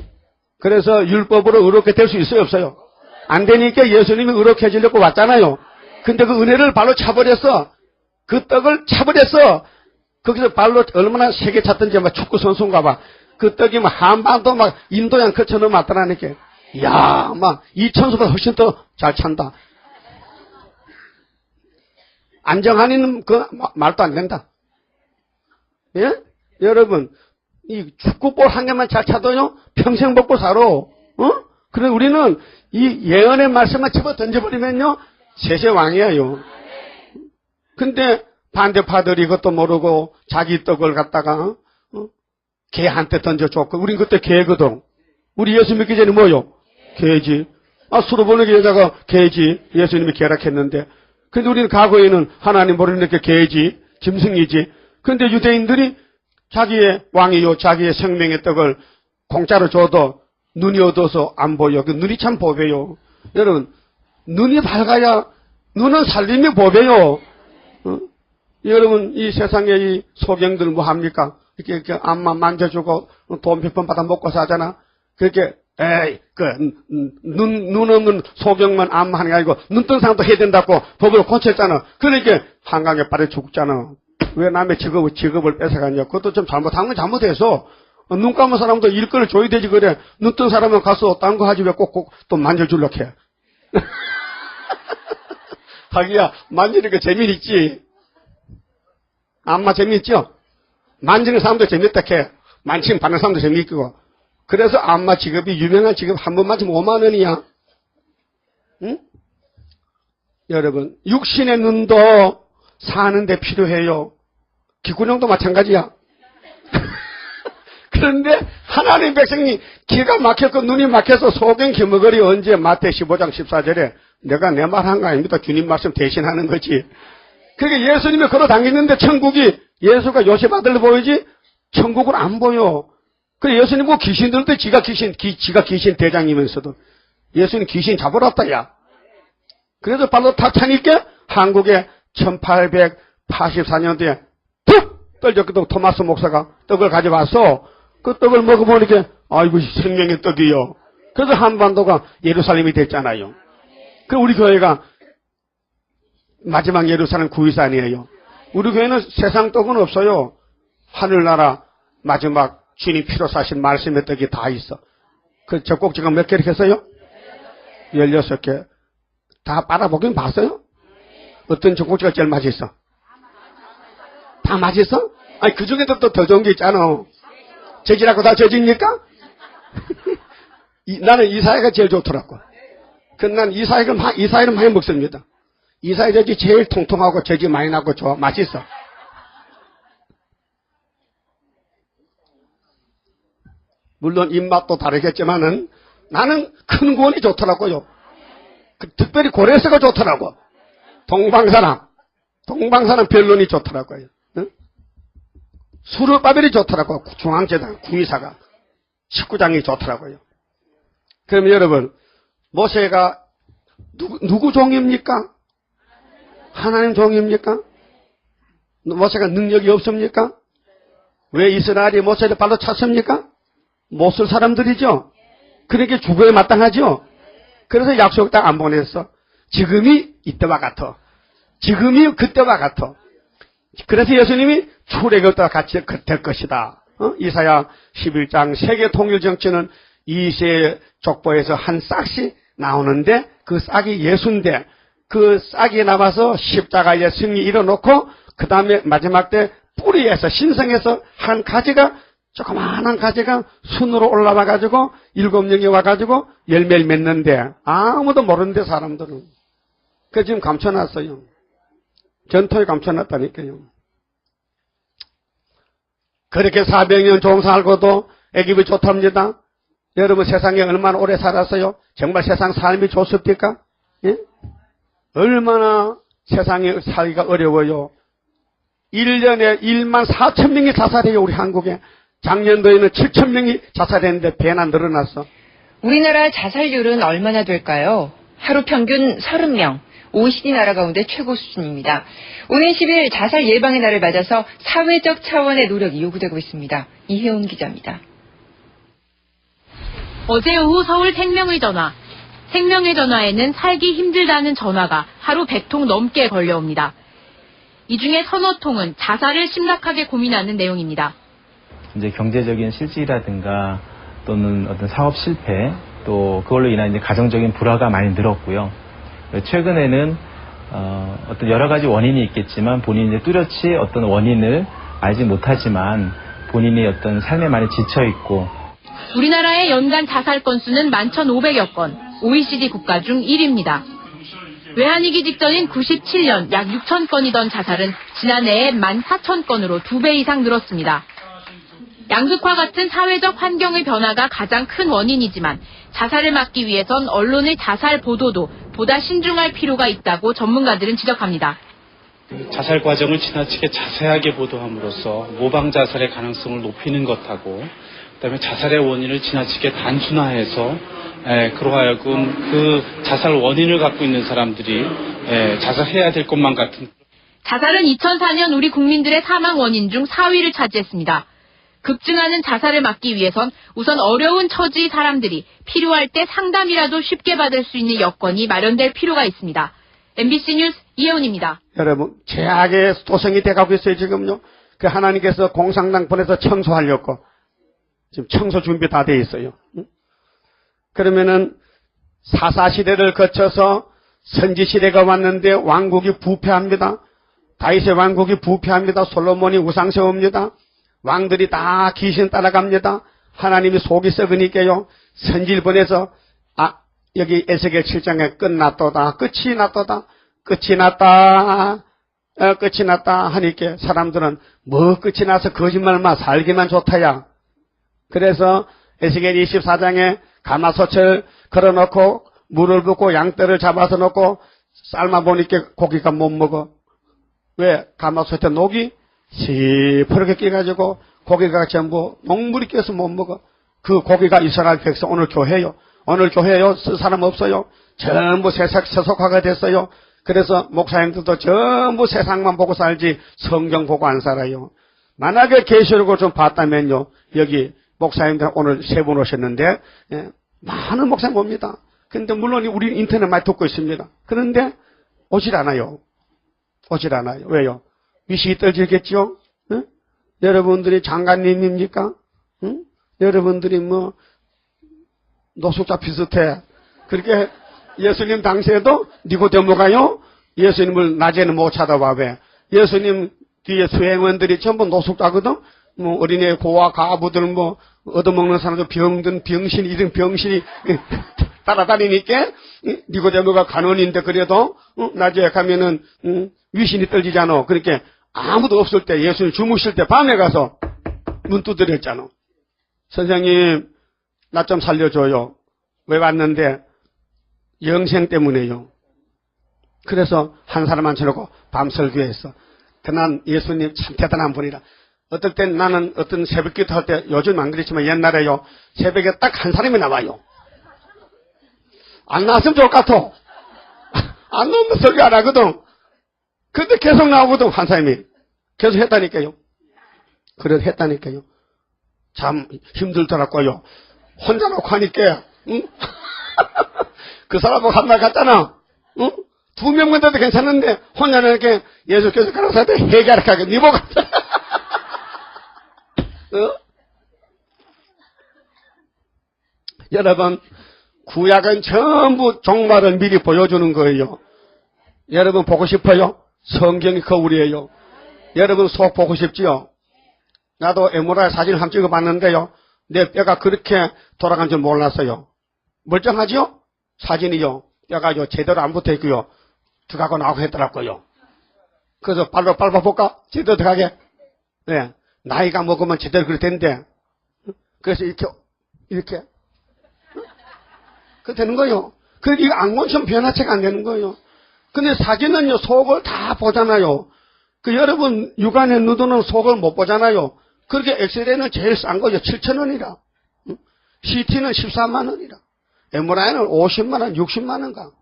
그래서 율법으로 의롭게 될 수 있어요, 없어요? 안 되니까 예수님이 의롭게 해주려고 왔잖아요. 근데 그 은혜를 발로 차버렸어. 그 떡을 차버렸어. 거기서 발로 얼마나 세게 찼던지 막 축구 선수인가 봐. 그 떡이 막 한반도 막 인도양 그처럼 맞더라니까. 이야, 막 이천수보다 훨씬 더 잘 찬다. 안정환이는 그 말도 안 된다. 예? 여러분, 이 축구볼 한 개만 잘 차도요, 평생 먹고 살아. 그래, 우리는 이 예언의 말씀만 집어 던져버리면요, 세세왕이에요. 근데 반대파들이 이것도 모르고 자기 떡을 갖다가, 개한테 던져줬고, 우린 그때 개거든. 우리 예수 믿기 전에 뭐요? 개지. 수로 보는 여자가 개지. 예수님이 개락했는데. 근데 우리는 과거에는 하나님 모르니까 개지. 짐승이지. 근데 유대인들이 자기의 왕이요, 자기의 생명의 떡을 공짜로 줘도 눈이 어두워서 안 보여. 그 눈이 참 보배요. 여러분, 눈이 밝아야, 눈은 살림이 보배요. 여러분, 이 세상에 이 소경들 뭐 합니까? 이렇게 앞만 만져주고 돈 100번 받아 먹고 사잖아. 그렇게, 에이, 눈 없는 소경만 암만 하는 게 아니고, 눈 뜬 사람도 해야 된다고 법을 고쳤잖아. 그러니까 한강에 빠져 죽잖아. 왜 남의 직업을 뺏어가냐. 그것도 좀 잘못한 건 잘못해서, 눈 감은 사람도 일거를 줘야 되지, 그래. 눈 뜬 사람은 가서 딴 거 하지 왜 꼭 또 만져주려고 해. 하기야, 만지니까 재미있지. 안마 재미있죠? 만지는 사람도 재밌다 해. 만지는 받는 사람도 재미있고. 그래서 안마 직업이 유명한 직업 한 번 맞으면 5만 원이야. 응? 여러분, 육신의 눈도 사는데 필요해요. 기구령도 마찬가지야. 그런데 하나님 백성이 기가 막혔고 눈이 막혀서 소경 기머거리 언제 마태 15장 14절에 내가 내 말 한 거 아닙니다. 주님 말씀 대신하는 거지. 그러니까 예수님이 걸어 다니는데 천국이 예수가 요셉 아들로 보이지 천국은 안 보여. 그래 예수님 뭐 귀신들도 지가 귀신 대장이면서도 예수님 귀신 잡으러 왔다 야. 그래서 발로 탁 차니까 한국에 1884년도에 툭 떨어졌거든. 토마스 목사가 떡을 가져와서 그 떡을 먹어보니까 아이고 생명의 떡이요. 그래서 한반도가 예루살렘이 됐잖아요. 그 우리 교회가 마지막 예루살렘 구이산이에요. 우리 교회는 세상 떡은 없어요. 하늘나라 마지막 주님 피로 사신 말씀의 떡이 다 있어. 그 젖꼭지가 몇 개를 했어요? 16개. 다 빨아보긴 봤어요? 어떤 젖꼭지가 제일 맛있어? 다 맛있어? 아니 그 중에도 또 더 좋은 게 있잖아. 젖이라고 다 젖입니까? 나는 이사회가 제일 좋더라고. 난 이사회를 많이 먹습니다. 이사회 젖이 제일 통통하고 젖이 많이 나고 좋아. 맛있어. 물론 입맛도 다르겠지만은 나는 큰 구원이 좋더라고요. 특별히 고레스가 좋더라고. 동방사랑 변론이 좋더라고요. 응? 수르바벨이 좋더라고. 중앙재단 구이사가 19장이 좋더라고요. 그럼 여러분 모세가 누구 종입니까? 하나님 종입니까? 모세가 능력이 없습니까? 왜 이스라엘이 모세를 발로 찼습니까? 못 쓸 사람들이죠. 그러니까 죽어야 마땅하죠. 그래서 약속 땅 안 보냈어. 지금이 이때와 같아. 지금이 그때와 같아. 그래서 예수님이 출애굽 때와 같이 될 것이다. 이사야 11장 세계 통일 정치는 이세 족보에서 한 싹씩 나오는데 그 싹이 예수인데 그 싹이 나와서 십자가의 승리 이뤄놓고 그 다음에 마지막 때 뿌리에서 신성에서 한 가지가 조그마한 가지가 순으로 올라와가지고 7명이 와가지고 열매를 맺는데 아무도 모르는데 사람들은. 그래서 지금 감춰놨어요. 전통에 감춰놨다니까요. 그렇게 400년 종살고도 애굽이 좋답니다. 여러분 세상에 얼마나 오래 살았어요? 정말 세상 삶이 좋습니까? 예? 얼마나 세상에 살기가 어려워요. 1년에 1만 4천 명이 자살해요. 우리 한국에. 작년도에는 7천 명이 자살했는데 배나 늘어났어. 우리나라 자살률은 얼마나 될까요? 하루 평균 30명. OECD 나라 가운데 최고 수준입니다. 오는 10일 자살 예방의 날을 맞아서 사회적 차원의 노력이 요구되고 있습니다. 이혜원 기자입니다. 어제 오후 서울 생명의 전화. 생명의 전화에는 살기 힘들다는 전화가 하루 100통 넘게 걸려옵니다. 이 중에 서너 통은 자살을 심각하게 고민하는 내용입니다. 이제 경제적인 실직이라든가 또는 어떤 사업 실패 또 그걸로 인한 이제 가정적인 불화가 많이 늘었고요. 최근에는 어떤 여러 가지 원인이 있겠지만 본인이 이제 뚜렷이 어떤 원인을 알지 못하지만 본인이 어떤 삶에 많이 지쳐 있고. 우리나라의 연간 자살 건수는 11,500여 건, OECD 국가 중 1위입니다. 외환위기 직전인 97년 약 6천 건이던 자살은 지난해에 14,000건으로 2배 이상 늘었습니다. 양극화 같은 사회적 환경의 변화가 가장 큰 원인이지만 자살을 막기 위해선 언론의 자살 보도도 보다 신중할 필요가 있다고 전문가들은 지적합니다. 자살 과정을 지나치게 자세하게 보도함으로써 모방 자살의 가능성을 높이는 것하고 그다음에 자살의 원인을 지나치게 단순화해서 그러하여금 그 자살 원인을 갖고 있는 사람들이 자살해야 될 것만 같은. 자살은 2004년 우리 국민들의 사망 원인 중 4위를 차지했습니다. 급증하는 자살을 막기 위해선 우선 어려운 처지의 사람들이 필요할 때 상담이라도 쉽게 받을 수 있는 여건이 마련될 필요가 있습니다. MBC 뉴스 이혜원입니다. 여러분 최악의 도성이 돼가고 있어요 지금요. 그 하나님께서 공산당 보내서 청소하려고 지금 청소 준비 다 돼 있어요. 그러면은 사사시대를 거쳐서 선지시대가 왔는데 왕국이 부패합니다. 다윗의 왕국이 부패합니다. 솔로몬이 우상 세웁니다. 왕들이 다 귀신 따라갑니다. 하나님이 속이 썩으니까요. 선지를 보내서 여기 에스겔 7장에 끝났도다. 끝이 났도다. 끝이 났다. 끝이 났다 하니까 사람들은 뭐 끝이 나서 거짓말만 살기만 좋다야. 그래서 에스겔 24장에 가마솥을 걸어놓고 물을 붓고 양떼를 잡아서 놓고 삶아보니까 고기가 못 먹어. 왜? 가마솥에 녹이 시퍼렇게 끼가지고 고기가 전부 녹물이 껴서 못 먹어. 그 고기가 이스라엘 백성 오늘 교회요. 오늘 교회요. 쓸 사람 없어요. 전부 세속화가 됐어요. 그래서 목사님들도 전부 세상만 보고 살지 성경 보고 안 살아요. 만약에 계시록을 좀 봤다면요. 여기 목사님들 오늘 세 분 오셨는데 많은 목사님 옵니다. 그런데 물론 우리 인터넷 많이 듣고 있습니다. 그런데 오질 않아요. 오질 않아요. 왜요? 위식이 떨어지겠죠? 응? 여러분들이 장관님입니까? 응? 여러분들이 뭐 노숙자 비슷해. 그렇게 예수님 당시에도 니고데모가요. 예수님을 낮에는 못 찾아봐. 왜? 예수님 뒤에 수행원들이 전부 노숙자거든. 뭐 어린애 고아 가부들 뭐 얻어먹는 사람들 병든 병신 이런 병신이 따라다니니까 니고데모가 간원인데 그래도 낮에 가면은 위신이 떨리잖아. 그러니까 아무도 없을 때 예수님 주무실 때 밤에 가서 문 두드렸잖아. 선생님 나 좀 살려줘요. 왜 왔는데? 영생 때문에요. 그래서 한 사람 앉혀놓고 밤설교했어. 그난 예수님 참 대단한 분이라. 어떨 땐 나는 어떤 새벽 기도 할 때 요즘 안 그렇지만 옛날에요. 새벽에 딱 한 사람이 나와요. 안 나왔으면 좋을 것 같아. 안 나오면 설교 안 하거든. 근데 계속 나오거든, 환사님이. 계속 했다니까요. 그래도 했다니까요. 참 힘들더라고요. 혼자 놓고 하니까, 응? 그 사람하고 한 말 같잖아. 응? 2명만 돼도 괜찮은데, 혼자는 이렇게 예수께서 가라사대 해결하게 니 보고. 어? 여러분, 구약은 전부 종말을 미리 보여주는 거예요. 여러분 보고 싶어요? 성경이 거울이에요. 여러분 속 보고 싶지요? 나도 MRI 사진을 한번 찍어봤는데요. 내 뼈가 그렇게 돌아간 줄 몰랐어요. 멀쩡하지요? 사진이요. 뼈가 제대로 안 붙어있고요. 들어가고 나오고 했더라고요. 그래서 발로 밟아볼까? 제대로 들어가게. 네. 나이가 먹으면 제대로 그럴 텐데. 그래서 이렇게. 그 되는 거예요. 그러니까 이거 안곤처럼 변화체가 안 되는 거예요. 근데 사진은요, 속을 다 보잖아요. 그 여러분, 육안에 누드는 속을 못 보잖아요. 그렇게 엑스레이는 제일 싼 거죠. 7,000원이라. CT는 14만원이라. MRI는 50만원, 60만원가.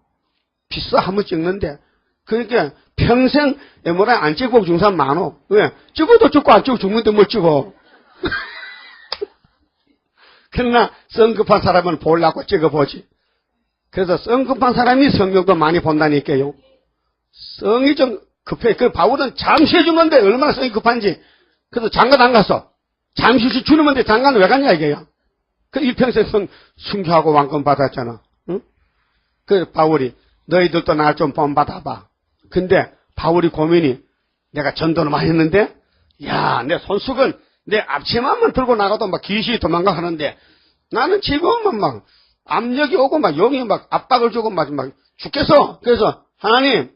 비싸, 한번 찍는데. 그러니까 평생 MRI 안 찍고 죽는 사람 많어. 왜? 찍어도 죽고 안 찍고 죽는데 뭘 찍어. 그러나 성급한 사람은 보려고 찍어보지. 그래서 성급한 사람이 성경도 많이 본다니까요. 성이 좀 급해. 그 바울은 잠시 해준 건데 얼마나 성이 급한지. 그래서 장관 안 갔어. 잠시 주는 건데 장관은 왜 갔냐 이게요. 그 일평생 순교하고 왕권 받았잖아. 응? 그 바울이 너희들도 날 좀 본받아봐. 근데 바울이 고민이 내가 전도를 많이 했는데 야, 내 손수건 내 앞치마만 들고 나가도 막 귀신이 도망가 하는데 나는 지금은 막 압력이 오고 막 용이 막 압박을 주고 막 죽겠어. 그래서 하나님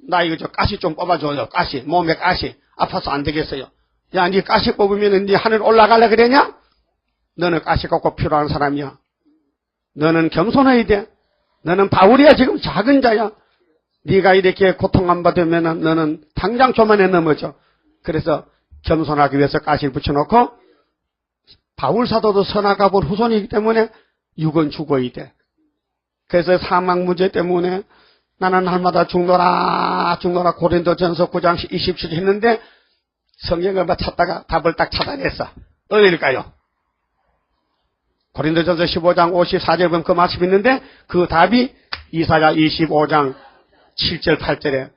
나 이거 가시 좀 뽑아줘요. 가시 몸에 가시 아파서 안 되겠어요. 야, 니 가시 뽑으면 니 하늘 올라가려 그러냐? 너는 가시가 꼭 필요한 사람이야. 너는 겸손해야 돼. 너는 바울이야. 지금 작은 자야. 네가 이렇게 고통 안 받으면 너는 당장 조만에 넘어져. 그래서 겸손하기 위해서 가시를 붙여놓고 바울 사도도 선악가 본 후손이기 때문에 육은 죽어야 돼. 그래서 사망 문제 때문에 나는 날마다 죽노라 고린도전서 9장 27절 했는데 성경을 찾다가 답을 딱 찾아냈어. 어디일까요? 고린도전서 15장 54절 보면 그 말씀이 있는데 그 답이 이사야 25장 7절 8절에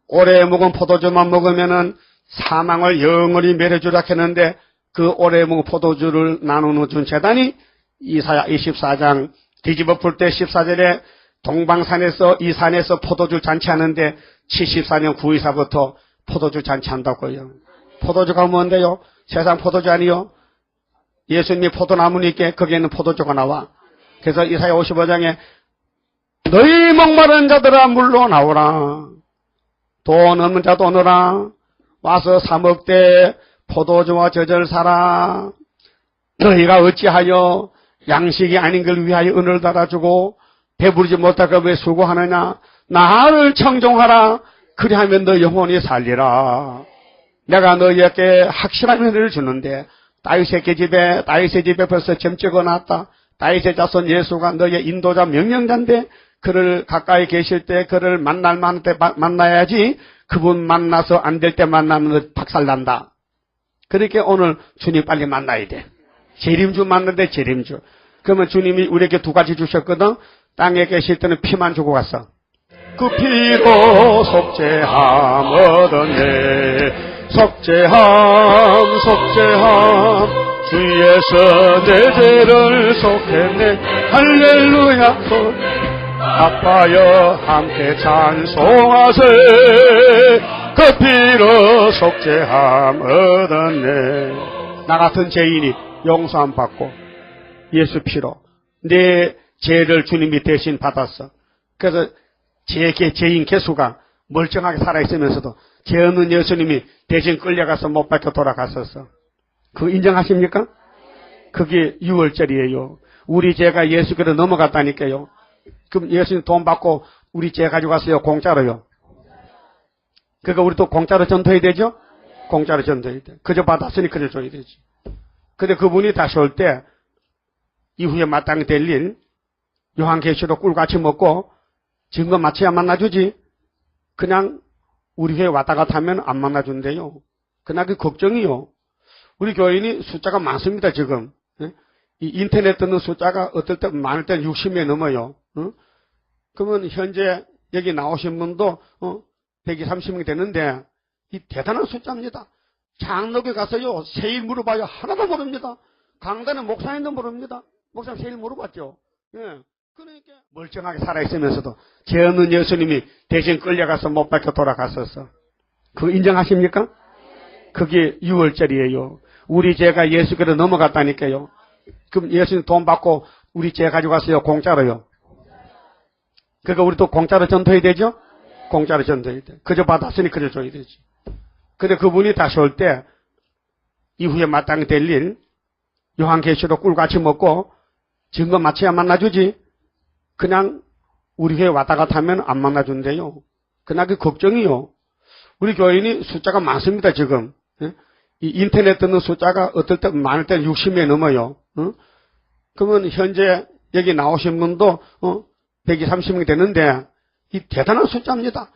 오래 묵은 포도주만 먹으면은 사망을 영원히 멸해주라 했는데 그 오래 묵은 포도주를 나누는 준 재단이 이사야 24장 뒤집어 풀 때 14절에 동방산에서 이 산에서 포도주 잔치하는데 74년 924부터 포도주 잔치한다고요. 포도주가 뭔데요? 세상 포도주 아니요? 예수님이 포도나무니까 거기에는 포도주가 나와. 그래서 이사야 55장에 너희 목마른 자들아 물로 나오라. 돈 없는 자도 오너라. 와서 사 먹되 포도주와 젖을 사라. 너희가 어찌하여 양식이 아닌 걸 위하여 은을 달아주고 배부르지 못하고 왜 수고하느냐. 나를 청종하라. 그리하면 너 영혼이 살리라. 내가 너희에게 확실한 은혜를 주는데 다윗의 집에 벌써 점 찍어놨다. 다윗의 자손 예수가 너희의 인도자 명령자인데 그를 가까이 계실 때 그를 만날 만한 때 만나야지 그분 만나서 안 될 때 만나면 박살난다. 그렇게 오늘 주님 빨리 만나야 돼. 재림주 만나는데 재림주. 그러면 주님이 우리에게 두 가지 주셨거든. 땅에 계실 때는 피만 주고 갔어. 그 피로 속죄함 얻었네. 속죄함 주에서 내 죄를 속했네. 할렐루야. 아파여 함께 찬송하세. 그 피로 속죄함 얻었네. 나 같은 죄인이 용서함 받고 예수 피로 내 죄를 주님이 대신 받았어. 그래서 죄인 개수가 멀쩡하게 살아있으면서도 죄 없는 예수님이 대신 끌려가서 못 박혀 돌아갔었어. 그거 인정하십니까? 그게 6월절이에요. 우리 죄가 예수께로 넘어갔다니까요. 그럼 예수님 돈 받고 우리 죄 가지고 갔어요? 공짜로요? 그러니까 우리 또 공짜로 전도해야 되죠? 공짜로 전도해야 돼. 그저 받았으니 그저 줘야 되지. 근데 그분이 다시 올 때 이후에 마땅히 될 일 요한계시록 꿀같이 먹고 증거 맞춰야 만나주지. 그냥 우리 교회 왔다 갔다 하면 안 만나준대요. 그러나 그 걱정이요. 우리 교인이 숫자가 많습니다, 지금. 이 인터넷 듣는 숫자가 어떨 때 많을 때는 60명 넘어요. 그러면 현재 여기 나오신 분도 130명이 되는데 이 대단한 숫자입니다. 장로교 가서요, 세일 물어봐요. 하나도 모릅니다. 강단에 목사님도 모릅니다. 목사님 세일 물어봤죠. 예. 그러니까 멀쩡하게 살아있으면서도 죄 없는 예수님이 대신 끌려가서 못 박혀 돌아갔었어. 그거 인정하십니까? 그게 6월절이에요. 우리 죄가 예수께로 넘어갔다니까요. 그럼 예수님 돈 받고 우리 죄 가지고 갔어요? 공짜로요? 그러니까 우리 또 공짜로 전도해야 되죠? 공짜로 전도해야 돼. 그저 받았으니 그저 줘야 되지. 근데 그분이 다시 올 때 이후에 마땅히 될 일 요한계시록 꿀같이 먹고 증거 맞춰야 만나주지. 그냥 우리 교회 왔다 갔다 하면 안 만나준대요. 그러나 그 걱정이요. 우리 교인이 숫자가 많습니다, 지금. 이 인터넷 듣는 숫자가 어떨 때 많을 때는 60명 넘어요. 그러면 현재 여기 나오신 분도 130명이 되는데 이 대단한 숫자입니다.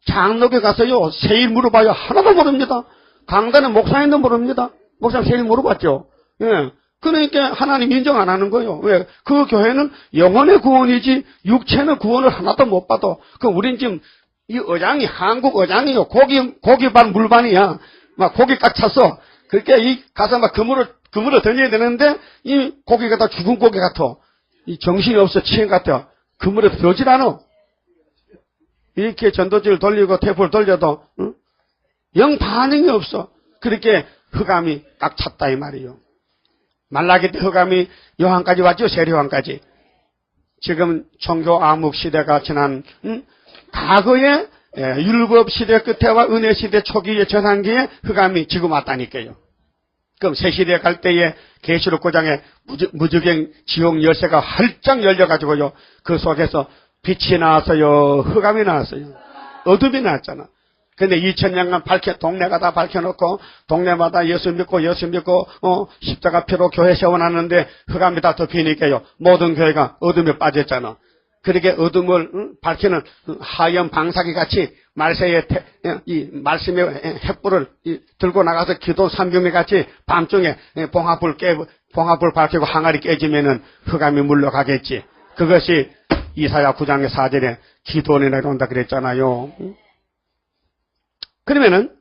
장로교 가서요, 세일 물어봐요. 하나도 모릅니다. 강단에 목사님도 모릅니다. 목사님 세일 물어봤죠. 예. 그러니까 하나님 인정 안 하는 거예요. 왜? 그 교회는 영혼의 구원이지 육체는 구원을 하나도 못 받아. 그럼 우린 지금 이 어장이 한국 어장이요. 고기반 물반이야. 막 고기 꽉 찼어. 그러니까 이 가서 막 그물을 던져야 되는데 이 고기가 다 죽은 고기 같아. 이 정신이 없어 치행 같아. 그물에 들어오질 않아. 이렇게 전도지를 돌리고 테이프를 돌려도 영 반응이 없어. 그렇게 흑암이 꽉 찼다 이 말이에요. 말라기 때 흑암이 요한까지 왔죠. 세례요한까지. 지금 종교 암흑 시대가 지난 과거에 율법 시대 끝에와 은혜 시대 초기의 전환기에 흑암이 지금 왔다니까요. 그럼 새 시대 갈 때에 계시록 9장에 무적행 지옥 열쇠가 활짝 열려가지고요. 그 속에서 빛이 나왔어요. 흑암이 나왔어요. 어둠이 나왔잖아. 근데 2000년간 동네가 다 밝혀놓고, 동네마다 예수 믿고, 십자가 피로 교회 세워놨는데, 흑암이 다 덮이니까요. 모든 교회가 어둠에 빠졌잖아. 그렇게 어둠을 밝히는 하얀 방사기 같이, 이 말씀의 횃불을 들고 나가서 기도 3경에 같이 밤중에 봉화불 밝히고 항아리 깨지면은 흑암이 물러가겠지. 그것이 이사야 9장의 4절에 기도원이 내려온다 그랬잖아요. 그러면은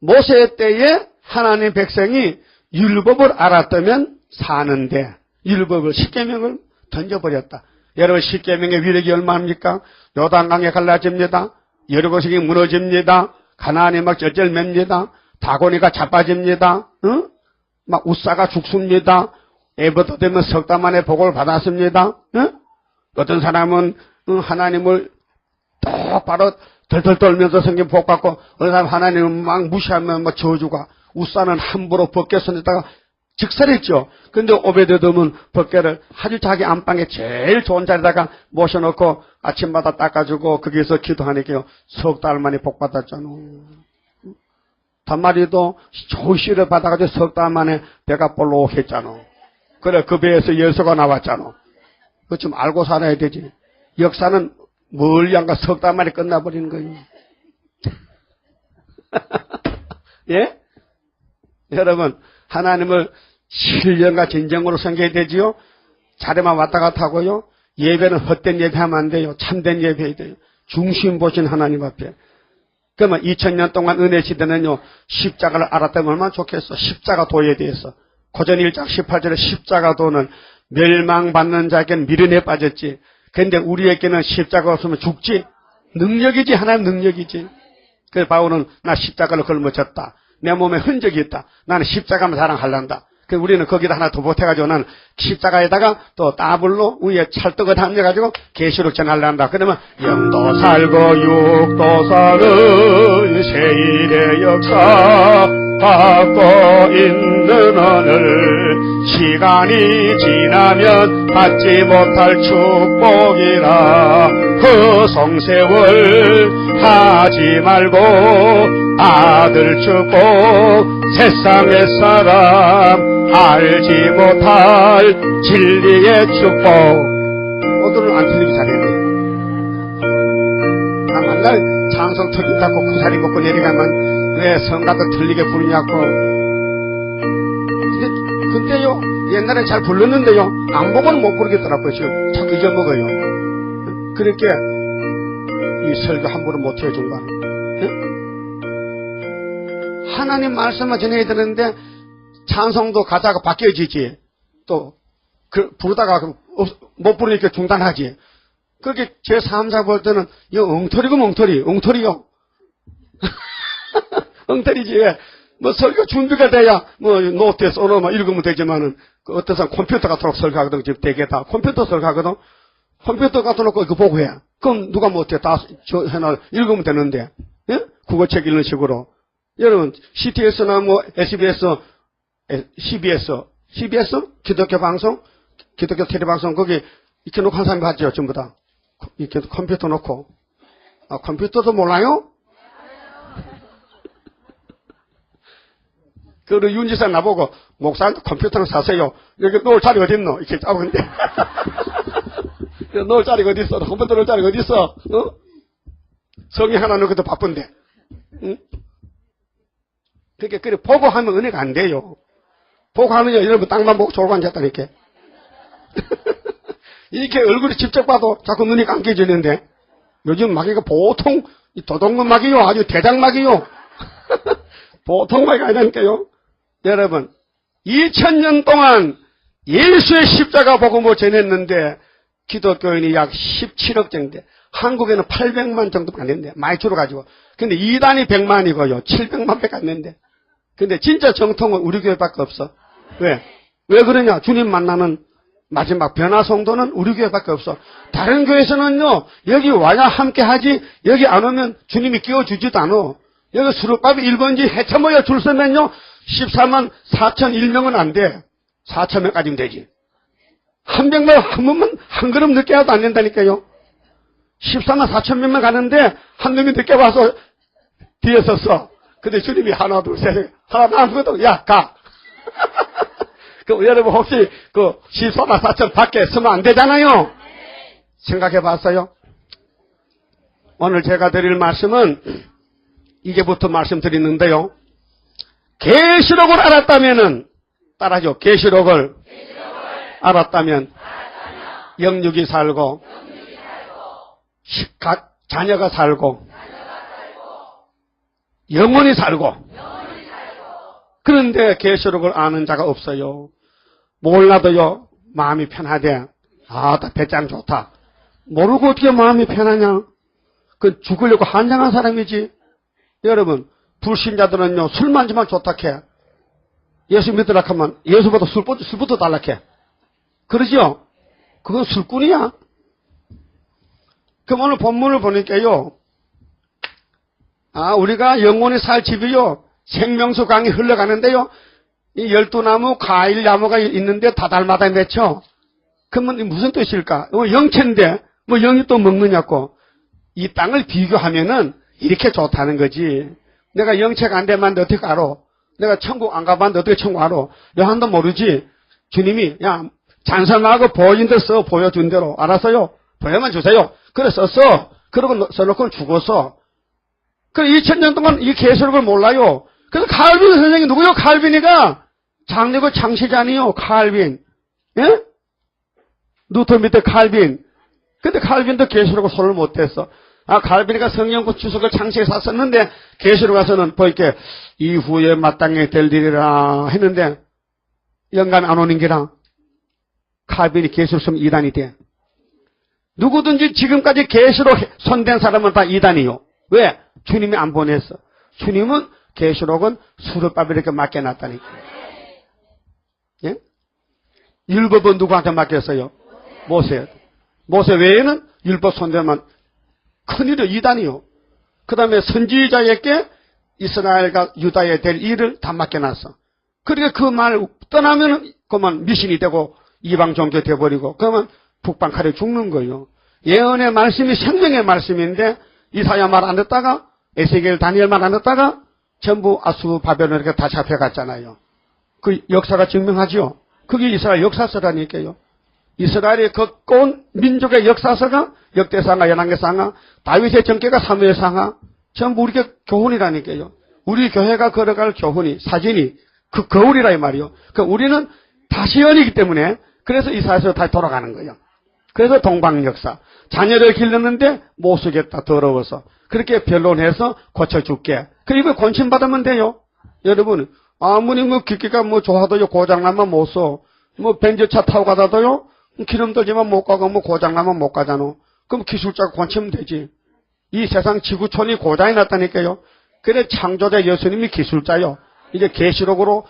모세 때에 하나님 백성이 율법을 알았다면 사는데 율법을 10계명을 던져버렸다. 여러분 10계명의 위력이 얼마입니까? 요단강에 갈라집니다. 여리고성이 무너집니다. 가나안이 막 절절맵니다. 다고니가 자빠집니다. 막 우사가 죽습니다. 에버도 되면 석 달 만에 복을 받았습니다. 어떤 사람은 하나님을 똑바로 덜덜 떨면서 성경 복 받고 어느 사람 하나님을 막 무시하면 뭐 저주가 우사는 함부로 벗겨서다가 직설했죠. 근데 오베드돔은 벗개를 아주 자기 안방에 제일 좋은 자리다가 모셔놓고 아침마다 닦아주고 거기서 기도하니까요. 석 달 만에 복 받았잖아. 단마리도 좋은 씨를 받아가지고 석 달 만에 배가 볼록했잖아. 그래 그 배에서 열쇠가 나왔잖아. 그거 좀 알고 살아야 되지. 역사는 멀리 안 가 석 달 만에 끝나버리는 거예요. 예? 여러분 하나님을 신령과 진정으로 섬겨야 되지요. 자리만 왔다 갔다 하고요. 예배는 헛된 예배하면 안 돼요. 참된 예배해야 돼요. 중심 보신 하나님 앞에. 그러면 2000년 동안 은혜 시대는요. 십자가를 알았다면 얼마나 좋겠어. 십자가도에 대해서. 고전 1장 18절에 십자가도는 멸망받는 자에게는 미련에 빠졌지. 그런데 우리에게는 십자가 없으면 죽지. 능력이지. 하나님 능력이지. 그래서 바울은 나 십자가를 걸머졌다. 내 몸에 흔적이 있다. 나는 십자가만 자랑하려한다. 그래서 우리는 거기다 하나 더 보태가지고 나는 십자가에다가 또 따블로 위에 찰떡을 담겨가지고 계시록 전하려한다. 그러면 영도 살고 육도 사는 세일의 역사 받고 있는 오늘 시간이 지나면 받지 못할 축복이라 허송세월 하지 말고 아들 축복 세상의 사람 알지 못할 진리의 축복. 오늘은 안 틀리기 잘했네. 아, 만날 찬송 터진다고 고사리 먹고 내려가면 왜 성가도 틀리게 부르냐고. 근데요, 옛날에 잘 불렀는데요, 안 보고는 못 부르겠더라고요. 지금 자꾸 잊어먹어요. 그렇게 이 설교 함부로 못 해준 거는. 하나님 말씀을 전해야 되는데 찬송도 가사가 바뀌어지지. 또 부르다가 못 부르니까 중단하지. 그렇게 제 3자 볼 때는 이거 엉터리고 엉터리요. 엉터리지. 왜? 뭐 설교 준비가 돼야 뭐 노트에 써놓으면 읽으면 되지만은 그 어떤 사람 컴퓨터 갖다 설교하거든. 지금 되게 다 컴퓨터 설교하거든. 컴퓨터 갖다 놓고 이거 보고 해. 그럼 누가 못해? 다 해놔 읽으면 되는데. 예? 국어책 읽는 식으로. 여러분 CTS나 뭐 SBS, CBS 기독교 방송, 기독교 텔레방송 거기 이렇게 놓고 한 사람이 봤죠. 전부 다. 이렇게 컴퓨터 놓고. 아, 컴퓨터도 몰라요? 그리고 윤지사 나보고 목사한테 컴퓨터를 사세요. 여기 놓을 자리 어디 있노? 이렇게 짜고는데. 놓을 자리가 어디 있어? 컴퓨터 놓을 자리가 어디 있어? 어? 성이 하나 넣기도 바쁜데. 응? 그러니까 그래 보고 하면 은혜가 안 돼요. 보고 하면요, 여러분 땅만 보고 졸고 앉았다 이렇게. 이렇게 얼굴이 직접 봐도 자꾸 눈이 감겨지는데 요즘 마귀가 보통 도둑놈 마귀요, 아주 대장 마귀요. 보통 마귀가 아니라니까요. 여러분 2000년 동안 예수의 십자가 복음을 전했는데 기독교인이 약 17억 정도, 한국에는 800만 정도밖에 안 됐는데 많이 줄어가지고. 근데 이단이 100만이고요 700만 밖에 안 됐는데. 근데 진짜 정통은 우리 교회밖에 없어. 왜 그러냐? 주님 만나는 마지막 변화 성도는 우리 교회밖에 없어. 다른 교회에서는요, 여기 와야 함께 하지, 여기 안 오면 주님이 끼워주지도 않아. 여기 수르밥이 1번지 해쳐 모여 줄 서면요, 14만 4,001명은 안 돼. 4,000명까지는 되지. 한 명만, 한 번만, 한 걸음 늦게 와도 안 된다니까요. 14만 4,000명만 가는데, 한 놈이 늦게 와서 뒤에 섰어. 근데 주님이 하나, 둘, 셋, 하나, 아무것도, 야, 가. 그, 여러분, 혹시, 14만 4천 밖에 서면 안 되잖아요? 생각해 봤어요? 오늘 제가 드릴 말씀은, 이제부터 말씀드리는데요. 계시록을 알았다면은, 따라하죠. 계시록을 알았다면, 영육이 살고, 각 자녀가 살고, 영원히 살고. 그런데 계시록을 아는 자가 없어요. 몰라도요, 마음이 편하대. 아, 배짱 좋다. 모르고 어떻게 마음이 편하냐? 그 죽으려고 한장한 사람이지. 여러분, 불신자들은요, 술만 주면 좋다 해. 예수 믿으라 하면 예수보다 술부터 달라 해. 그러죠? 그건 술꾼이야. 그럼 오늘 본문을 보니까요, 우리가 영원히 살 집이요, 생명수 강이 흘러가는데요, 이 12나무, 과일 나무가 있는데 다달마다 맺혀. 그러면 무슨 뜻일까? 영체인데, 뭐 영이 또 먹느냐고. 이 땅을 비교하면은 이렇게 좋다는 거지. 내가 영체가 안 되면 어떻게 알아? 내가 천국 안 가봤는데 어떻게 천국 알아? 요한도 모르지. 주님이, 야, 잔선하고 보여준 데 써, 보여준 대로. 알았어요? 보여만 주세요. 그래 썼어. 그러고 써놓고 죽었어. 그래 2000년 동안 이 계시록을 몰라요. 그래서 칼빈 선생이 누구요? 칼빈이가 장르고 창시자니요. 칼빈. 예? 루터 밑에 칼빈. 근데 칼빈도 계시록을 손을 못했어. 칼빈이가 성경구 주석을 창시해서 썼는데 계시록 가서는 뭐 이렇게 이후에 마땅히 될 일이라 했는데 영감이 안 오는 게라 칼빈이 계시록 쓰면 이단이 돼. 누구든지 지금까지 계시록 손댄 사람은 다 이단이요. 왜? 주님이 안 보냈어. 주님은 계시록은 수르밥에 이렇게 맡겨놨다니까. 예? 율법은 누구한테 맡겼어요? 모세. 모세 외에는 율법 손대면 큰일이요. 이단이요. 그 다음에 선지자에게 이스라엘과 유다에 될 일을 다 맡겨놨어. 그러니까 그 말 떠나면 그만 미신이 되고 이방 종교 되어버리고 그러면 북방칼에 죽는 거예요. 예언의 말씀이 생명의 말씀인데 이사야 말 안 듣다가 에스겔 다니엘 말 안 듣다가 전부 아수 바벨론 이렇게 다 잡혀갔잖아요. 그 역사가 증명하죠. 그게 이스라엘 역사서라니까요. 이스라엘의 가까운 민족의 역사서가 역대상하, 연한계상하, 다윗의 정계가 사무엘상하, 전부 우리가 교훈이라니까요. 우리 교회가 걸어갈 교훈이, 사진이 그 거울이라 이 말이요. 그러니까 우리는 다시 연이기 때문에 그래서 이사야서 다시 돌아가는 거예요. 그래서 동방역사. 자녀를 길렀는데 못 쓰겠다, 더러워서. 그렇게 변론해서 고쳐줄게. 그리고 권침받으면 돼요. 여러분, 아무리 뭐 기계가 뭐 좋아도요, 고장나면 못 써. 뭐 벤츠차 타고 가다도요, 기름 들지만 못 가고 뭐 고장나면 못 가잖아. 그럼 기술자가 권치면 되지. 이 세상 지구촌이 고장이 났다니까요. 그래 창조자 예수님이 기술자요. 이제 계시록이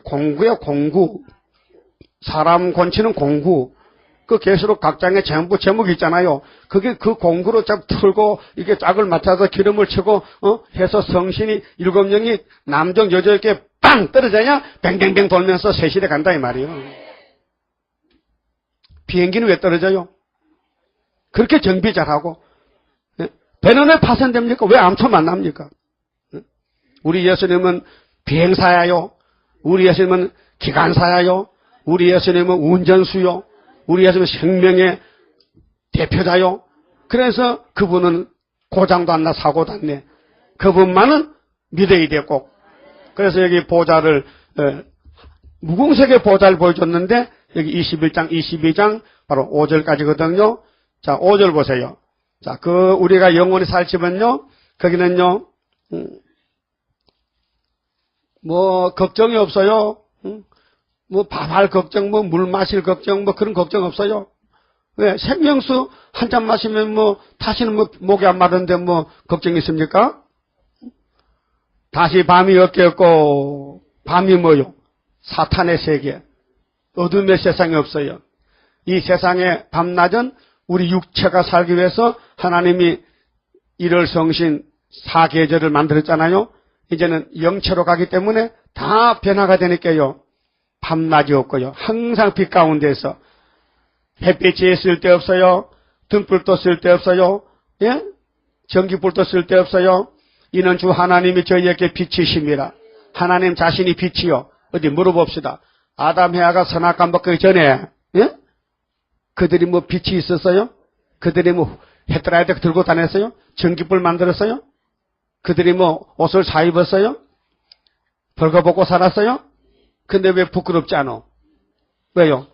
공구야, 공구. 사람 권치는 공구. 그 계시록 각 장에 전부 제목이 있잖아요. 그게 그 공구로 쫙 틀고 이게 짝을 맞춰서 기름을 치고 해서 성신이 7명이 남정 여자에게 빵 떨어져야 뱅뱅뱅 돌면서 세실에 간다 이 말이에요. 비행기는 왜 떨어져요? 그렇게 정비 잘하고. 배는 왜 파손됩니까? 왜 암초 만납니까? 우리 예수님은 비행사야요. 우리 예수님은 기관사야요. 우리 예수님은 운전수요. 우리 예수님은 생명의 대표자요. 그래서 그분은 고장도 안 나, 사고도 안 내. 그분만은 믿어야 돼, 꼭. 그래서 여기 보좌를, 무궁색의 보좌를 보여줬는데, 여기 21장, 22장, 바로 5절까지거든요. 자, 5절 보세요. 자, 우리가 영원히 살지면요, 거기는요, 뭐, 걱정이 없어요. 뭐, 밥할 걱정, 뭐, 물 마실 걱정, 뭐, 그런 걱정 없어요. 왜? 생명수 한 잔 마시면 뭐, 다시는 뭐, 목이 안 마른데 뭐, 걱정이 있습니까? 다시 밤이 없겠고, 밤이 뭐요? 사탄의 세계. 어둠의 세상이 없어요. 이 세상의 밤낮은 우리 육체가 살기 위해서 하나님이 1월 성신 4계절을 만들었잖아요. 이제는 영체로 가기 때문에 다 변화가 되니까요. 밤낮이 없고요. 항상 빛 가운데서 햇빛이 쓸데없어요. 등불도 쓸데없어요. 예? 전기불도 쓸데없어요. 이는 주 하나님이 저희에게 빛이심이라. 하나님 자신이 빛이요. 어디 물어봅시다. 아담 해아가 선악과 먹기 전에 예? 그들이 뭐 빛이 있었어요? 그들이 뭐 헤드라이트 들고 다녔어요? 전기불 만들었어요? 그들이 뭐 옷을 사 입었어요? 벌거벗고 살았어요? 근데 왜 부끄럽지 않아? 왜요?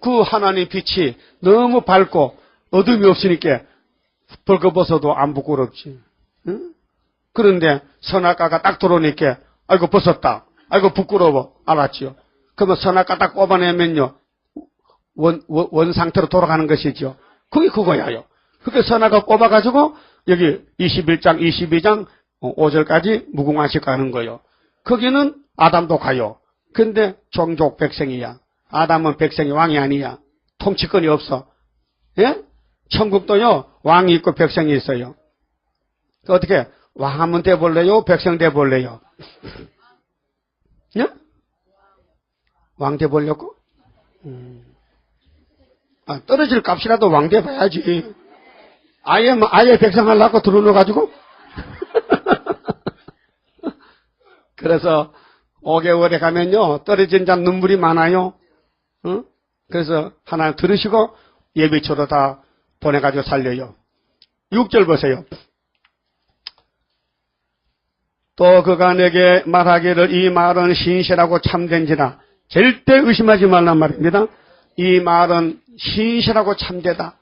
그 하나님 빛이 너무 밝고 어둠이 없으니까 벌거벗어도 안 부끄럽지. 응? 그런데 선악과가 딱 들어오니까 아이고 벗었다. 아이고 부끄러워. 알았지요. 그러면 선악과 딱 꼽아내면요. 원 상태로 돌아가는 것이죠. 그게 그거야요. 그렇게 선악과 꼽아가지고 여기 21장, 22장 5절까지 무궁화식 가는 거예요. 거기는 아담도 가요. 근데 종족 백성이야. 아담은 백성이 왕이 아니야. 통치권이 없어. 예? 천국도요. 왕이 있고 백성이 있어요. 어떻게 왕 한번 돼볼래요? 백성 돼볼래요? 예? 왕 돼보려고? 떨어질 값이라도 왕 돼봐야지. 아예 백성 하려고 들어놓아가지고? 그래서 5개월에 가면요, 떨어진 자 눈물이 많아요. 응? 그래서 하나 들으시고 예비초로 다 보내가지고 살려요. 6절 보세요. 또 그가 내게 말하기를 이 말은 신실하고 참된지라. 절대 의심하지 말란 말입니다. 이 말은 신실하고 참되다.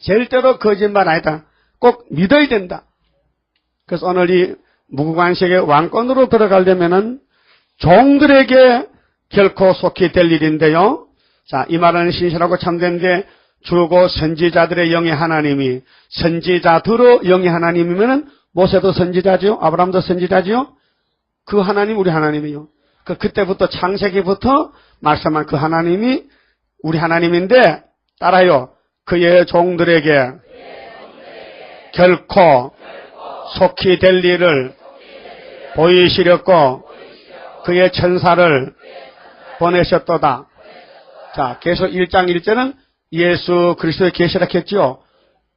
절대로 거짓말 아니다. 꼭 믿어야 된다. 그래서 오늘 이 무궁한식의 왕권으로 들어가려면은 종들에게 결코 속히 될 일인데요. 자, 이 말은 신실하고 참된데 주고 선지자들의 영의 하나님이 선지자들의 영의 하나님이면은 모세도 선지자지요? 아브라함도 선지자지요? 그 하나님 우리 하나님이요. 그때부터 창세기부터 말씀한 그 하나님이 우리 하나님인데 따라요. 그의 종들에게 결코 속히 될 일을 보이시렸고 그의 천사를 보내셨도다. 자, 계속 1장 1절은 예수 그리스도의 계시라 했죠.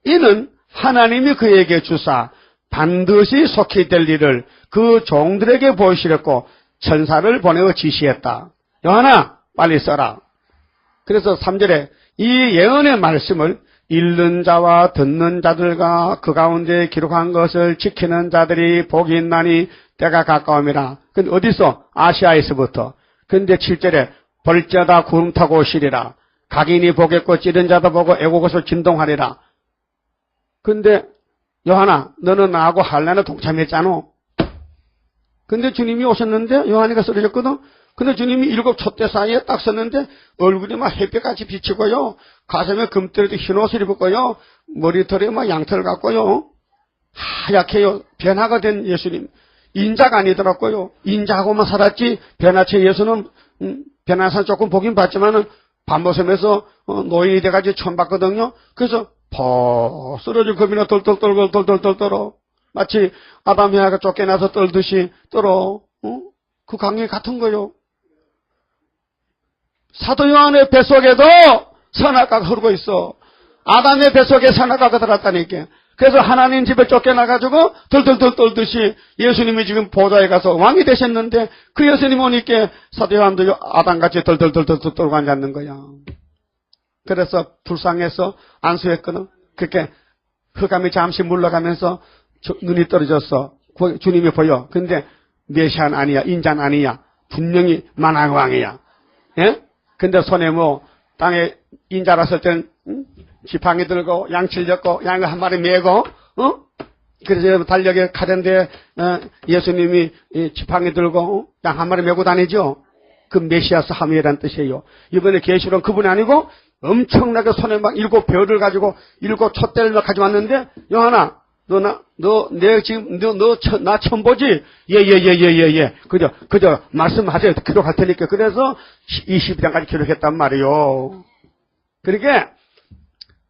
이는 하나님이 그에게 주사 반드시 속히 될 일을 그 종들에게 보이시렸고 천사를 보내어 지시했다. 요한아 빨리 써라. 그래서 3절에 이 예언의 말씀을 읽는 자와 듣는 자들과 그 가운데 기록한 것을 지키는 자들이 복이 있나니 때가 가까움이라. 근데 어디서? 아시아에서부터. 근데 7절에 벌자다 구름 타고 오시리라. 각인이 보겠고 찌른 자도 보고 애고것을 진동하리라. 근데 요한아, 너는 나하고 한란에 동참했잖아. 근데 주님이 오셨는데 요한이가 쓰러졌거든. 근데 주님이 7 촛대 사이에 딱 섰는데 얼굴이 막 햇볕같이 비치고요. 가슴에 금띠에도 흰 옷을 입었고요. 머리털에 막 양털 같고요. 하얗게요. 변화가 된 예수님. 인자가 아니더라고요. 인자하고만 살았지 변화체 예수는 변화산 조금 보긴 봤지만은 밤모섬에서 노인이 돼가지고 처음 봤거든요. 그래서 퍼 쓰러진 겁이나 덜덜 떨어. 마치 아담 해아가 쫓겨나서 떨듯이 떨어. 그 강이 같은 거요. 사도 요한의 뱃속에도 선악과가 흐르고 있어. 아담의 뱃속에 선악과가 들어갔다니까. 그래서 하나님 집에 쫓겨나가지고 덜덜 떨듯이 예수님이 지금 보좌에 가서 왕이 되셨는데 그 예수님 오니까 사도 요한도 아담같이 덜덜 떨고 앉았는 거야. 그래서 불쌍해서 안수했거든. 그렇게 흑암이 잠시 물러가면서 눈이 떨어졌어. 주님이 보여. 근데 메시아는 아니야. 인자는 아니야. 분명히 만왕왕이야. 예? 근데 손에 뭐 땅에 인자랐을 때는 지팡이 들고 양칠 졌고 양을 한 마리 메고 그래서 달력에 가는데 예수님이 지팡이 들고 양 한 마리 메고 다니죠. 그 메시아 사무엘이라는 뜻이에요. 이번에 계시록은 그분이 아니고 엄청나게 손에 막 7 별을 가지고 7 촛대를 가져왔는데 요한아 나 처음 보지? 예. 그저 말씀하세요. 기록할 테니까. 그래서 22장까지 기록했단 말이요. 그러니까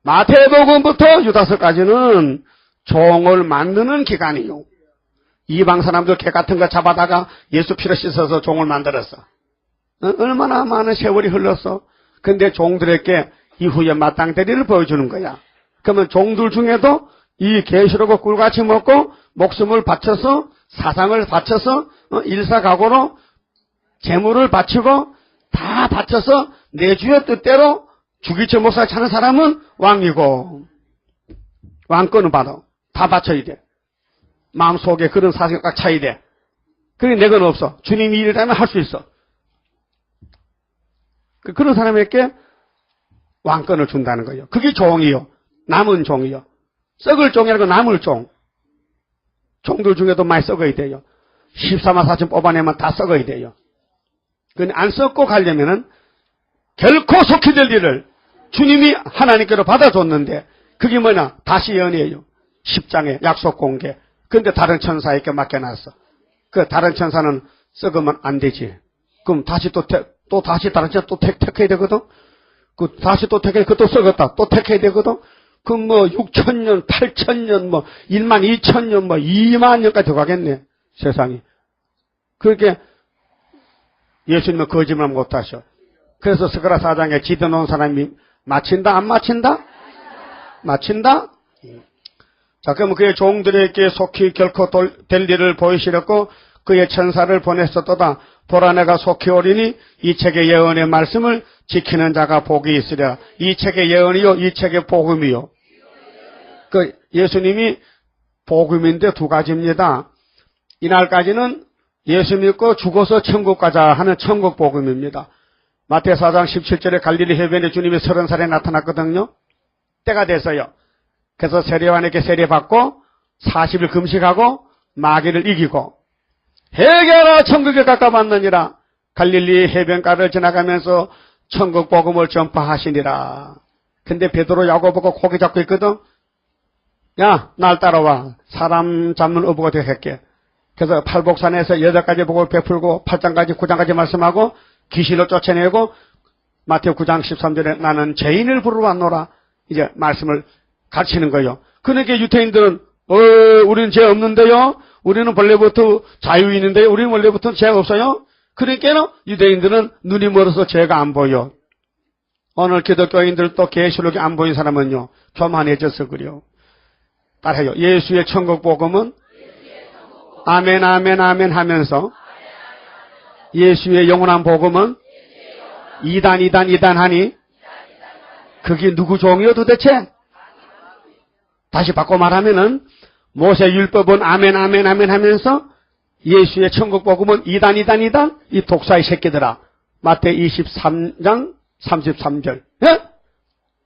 마태복음부터 유다서까지는 종을 만드는 기간이요. 이방 사람들 개 같은 거 잡아다가 예수 피로 씻어서 종을 만들었어. 얼마나 많은 세월이 흘렀어. 근데 종들에게 이후에 마땅대리를 보여주는 거야. 그러면 종들 중에도 이 계시록을 꿀같이 먹고 목숨을 바쳐서 사상을 바쳐서 일사각오로 재물을 바치고 다 바쳐서 내 주의 뜻대로 주기철 목사 차는 사람은 왕이고 왕권을 받아. 다 바쳐야 돼. 마음속에 그런 사상이 꽉 차야 돼. 그게 내 건 없어. 주님이 일이라면 할 수 있어. 그런 사람에게 왕권을 준다는 거예요. 그게 종이요. 남은 종이요. 썩을 종이 아니고 남을 종. 종들 중에도 많이 썩어야 돼요. 14만 4천 뽑아내면 다 썩어야 돼요. 근데 안 썩고 가려면은 결코 속히 될 일을 주님이 하나님께로 받아줬는데 그게 뭐냐? 다시 연이에요. 10장에 약속 공개. 근데 다른 천사에게 맡겨놨어. 그 다른 천사는 썩으면 안 되지. 그럼 다시 또 다시 다른 천사 또 택해야 되거든? 그 다시 또 택해, 그것도 썩었다. 또 택해야 되거든? 그럼 뭐 6,000년, 8,000년, 뭐 12,000년, 뭐 20,000년까지 더 가겠네. 세상이. 그렇게 예수님은 거짓말 못하셔. 그래서 스가랴 4장에 지도 놓은 사람이 마친다, 안 마친다? 마친다? 자, 그러면 그의 종들에게 속히 결코 될 일을 보이시렸고 그의 천사를 보냈었도다. 보라 내가 속히 오리니 이 책의 예언의 말씀을 지키는 자가 복이 있으랴. 이 책의 예언이요, 이 책의 복음이요. 그 예수님이 복음인데 두 가지입니다. 이날까지는 예수 믿고 죽어서 천국 가자 하는 천국 복음입니다. 마태 4장 17절에 갈릴리 해변에 주님이 30살에 나타났거든요. 때가 됐어요. 그래서 세례요한에게 세례받고 40일 금식하고 마귀를 이기고 회개하라 천국에 가까웠느니라. 갈릴리 해변가를 지나가면서 천국 복음을 전파하시니라. 근데 베드로 야고보가 고개 잡고 있거든. 야, 날 따라와. 사람 잡는 어부가 되게. 그래서 팔복산에서 8가지 복을 베풀고 8장까지 9장까지 말씀하고 귀신을 쫓아내고 마태오 9장 13절에 나는 죄인을 부르러 왔노라. 이제 말씀을 가르치는 거예요. 그러니까 유태인들은 우리는 죄 없는데요. 우리는 원래부터 자유인인데요. 우리는 원래부터 죄 없어요. 그러니까 유대인들은 눈이 멀어서 죄가 안 보여. 오늘 기독교인들도 계시록이 안 보인 사람은요. 교만해져서 그래요. 따라해요. 예수의 천국 복음은 아멘 아멘 아멘 하면서 예수의 영원한 복음은 이단 하니 그게 누구 종이요 도대체? 다시 바꿔 말하면은 모세 율법은 아멘 아멘 아멘 하면서 예수의 천국 복음은 이단 이 독사의 새끼들아. 마태 23장 33절. 예?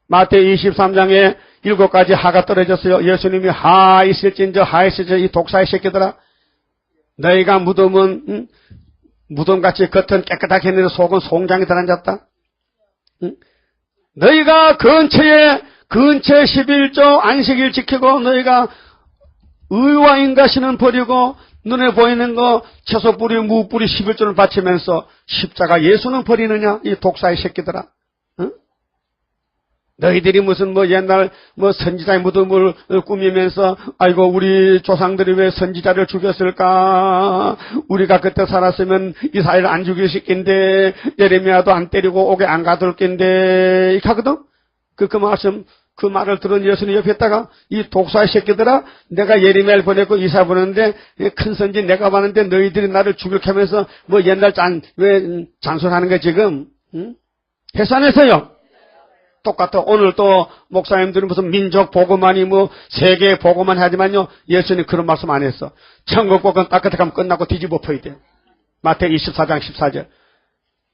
마태 23장에 7가지 하가 떨어졌어요. 예수님이 하 있을진저 이 독사의 새끼들아. 너희가 무덤은 무덤같이 겉은 깨끗하게 했는데 속은 송장이 들어앉았다. 너희가 근처에 11조 안식일 지키고 너희가 의와 인가시는 버리고 눈에 보이는 거 채소 뿌리 무 뿌리 11조를 바치면서 십자가 예수는 버리느냐 이 독사의 새끼들아. 응? 너희들이 무슨 옛날 선지자의 무덤을 꾸미면서 아이고 우리 조상들이 왜 선지자를 죽였을까? 우리가 그때 살았으면 이스라엘 안 죽였을 낀데 예레미야도 안 때리고 옥에 안 가둘 낀데 이렇게 하거든. 그 말을 들은 예수님 옆에 있다가 이 독사의 새끼들아 내가 예레미야를 보냈고 이사 보냈는데 큰 선지 내가 봤는데 너희들이 나를 죽일게 하면서 옛날 왜 잔소리하는 거야 지금? 응? 해서 안 했어요? 똑같아. 오늘 또 목사님들은 무슨 민족 보고만이 세계 보고만 하지만요. 예수님 그런 말씀 안 했어. 천국 복음 따뜻하게 하면 끝나고 뒤집어 엎어야 돼. 마태 24장 14절.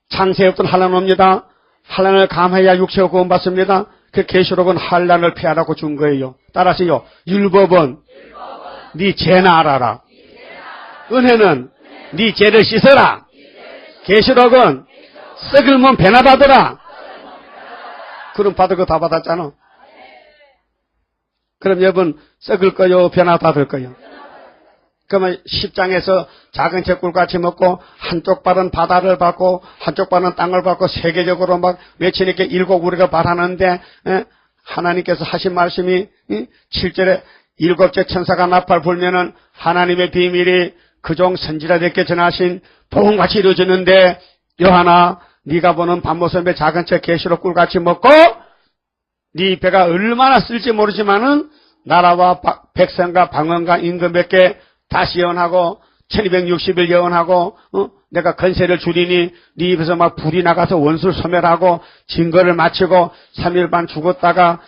창세에 없던 환란 옵니다. 환란을 감해야 육체가 구원받습니다. 그 계시록은 환란을 피하라고 준 거예요. 따라서요. 율법은 네 죄나 알아라. 은혜는 네 죄를 씻어라. 계시록은 썩을 몸 배나 받으라. 그럼 받을 거 다 받았잖아. 그럼 여러분 썩을 거요 변화 받을 거요? 그러면 10장에서 작은 채꿀같이 먹고 한쪽 발은 바다를 받고 한쪽 발은 땅을 받고 세계적으로 막 외치니까 일곱 우리가 바라는데 하나님께서 하신 말씀이 7절에 7째 천사가 나팔 불면은 하나님의 비밀이 그종 선지자들께 전하신 복음같이 이루어지는데 요한아 네가 보는 밤모섬의 작은 채 계시록 꿀같이 먹고 네 배가 얼마나 쓸지 모르지만은 나라와 백성과 방언과 임금에게 다시 예언하고 1260일 예언하고 내가 건세를 줄이니 네 입에서 막 불이 나가서 원수를 소멸하고 증거를 마치고 3일 반 죽었다가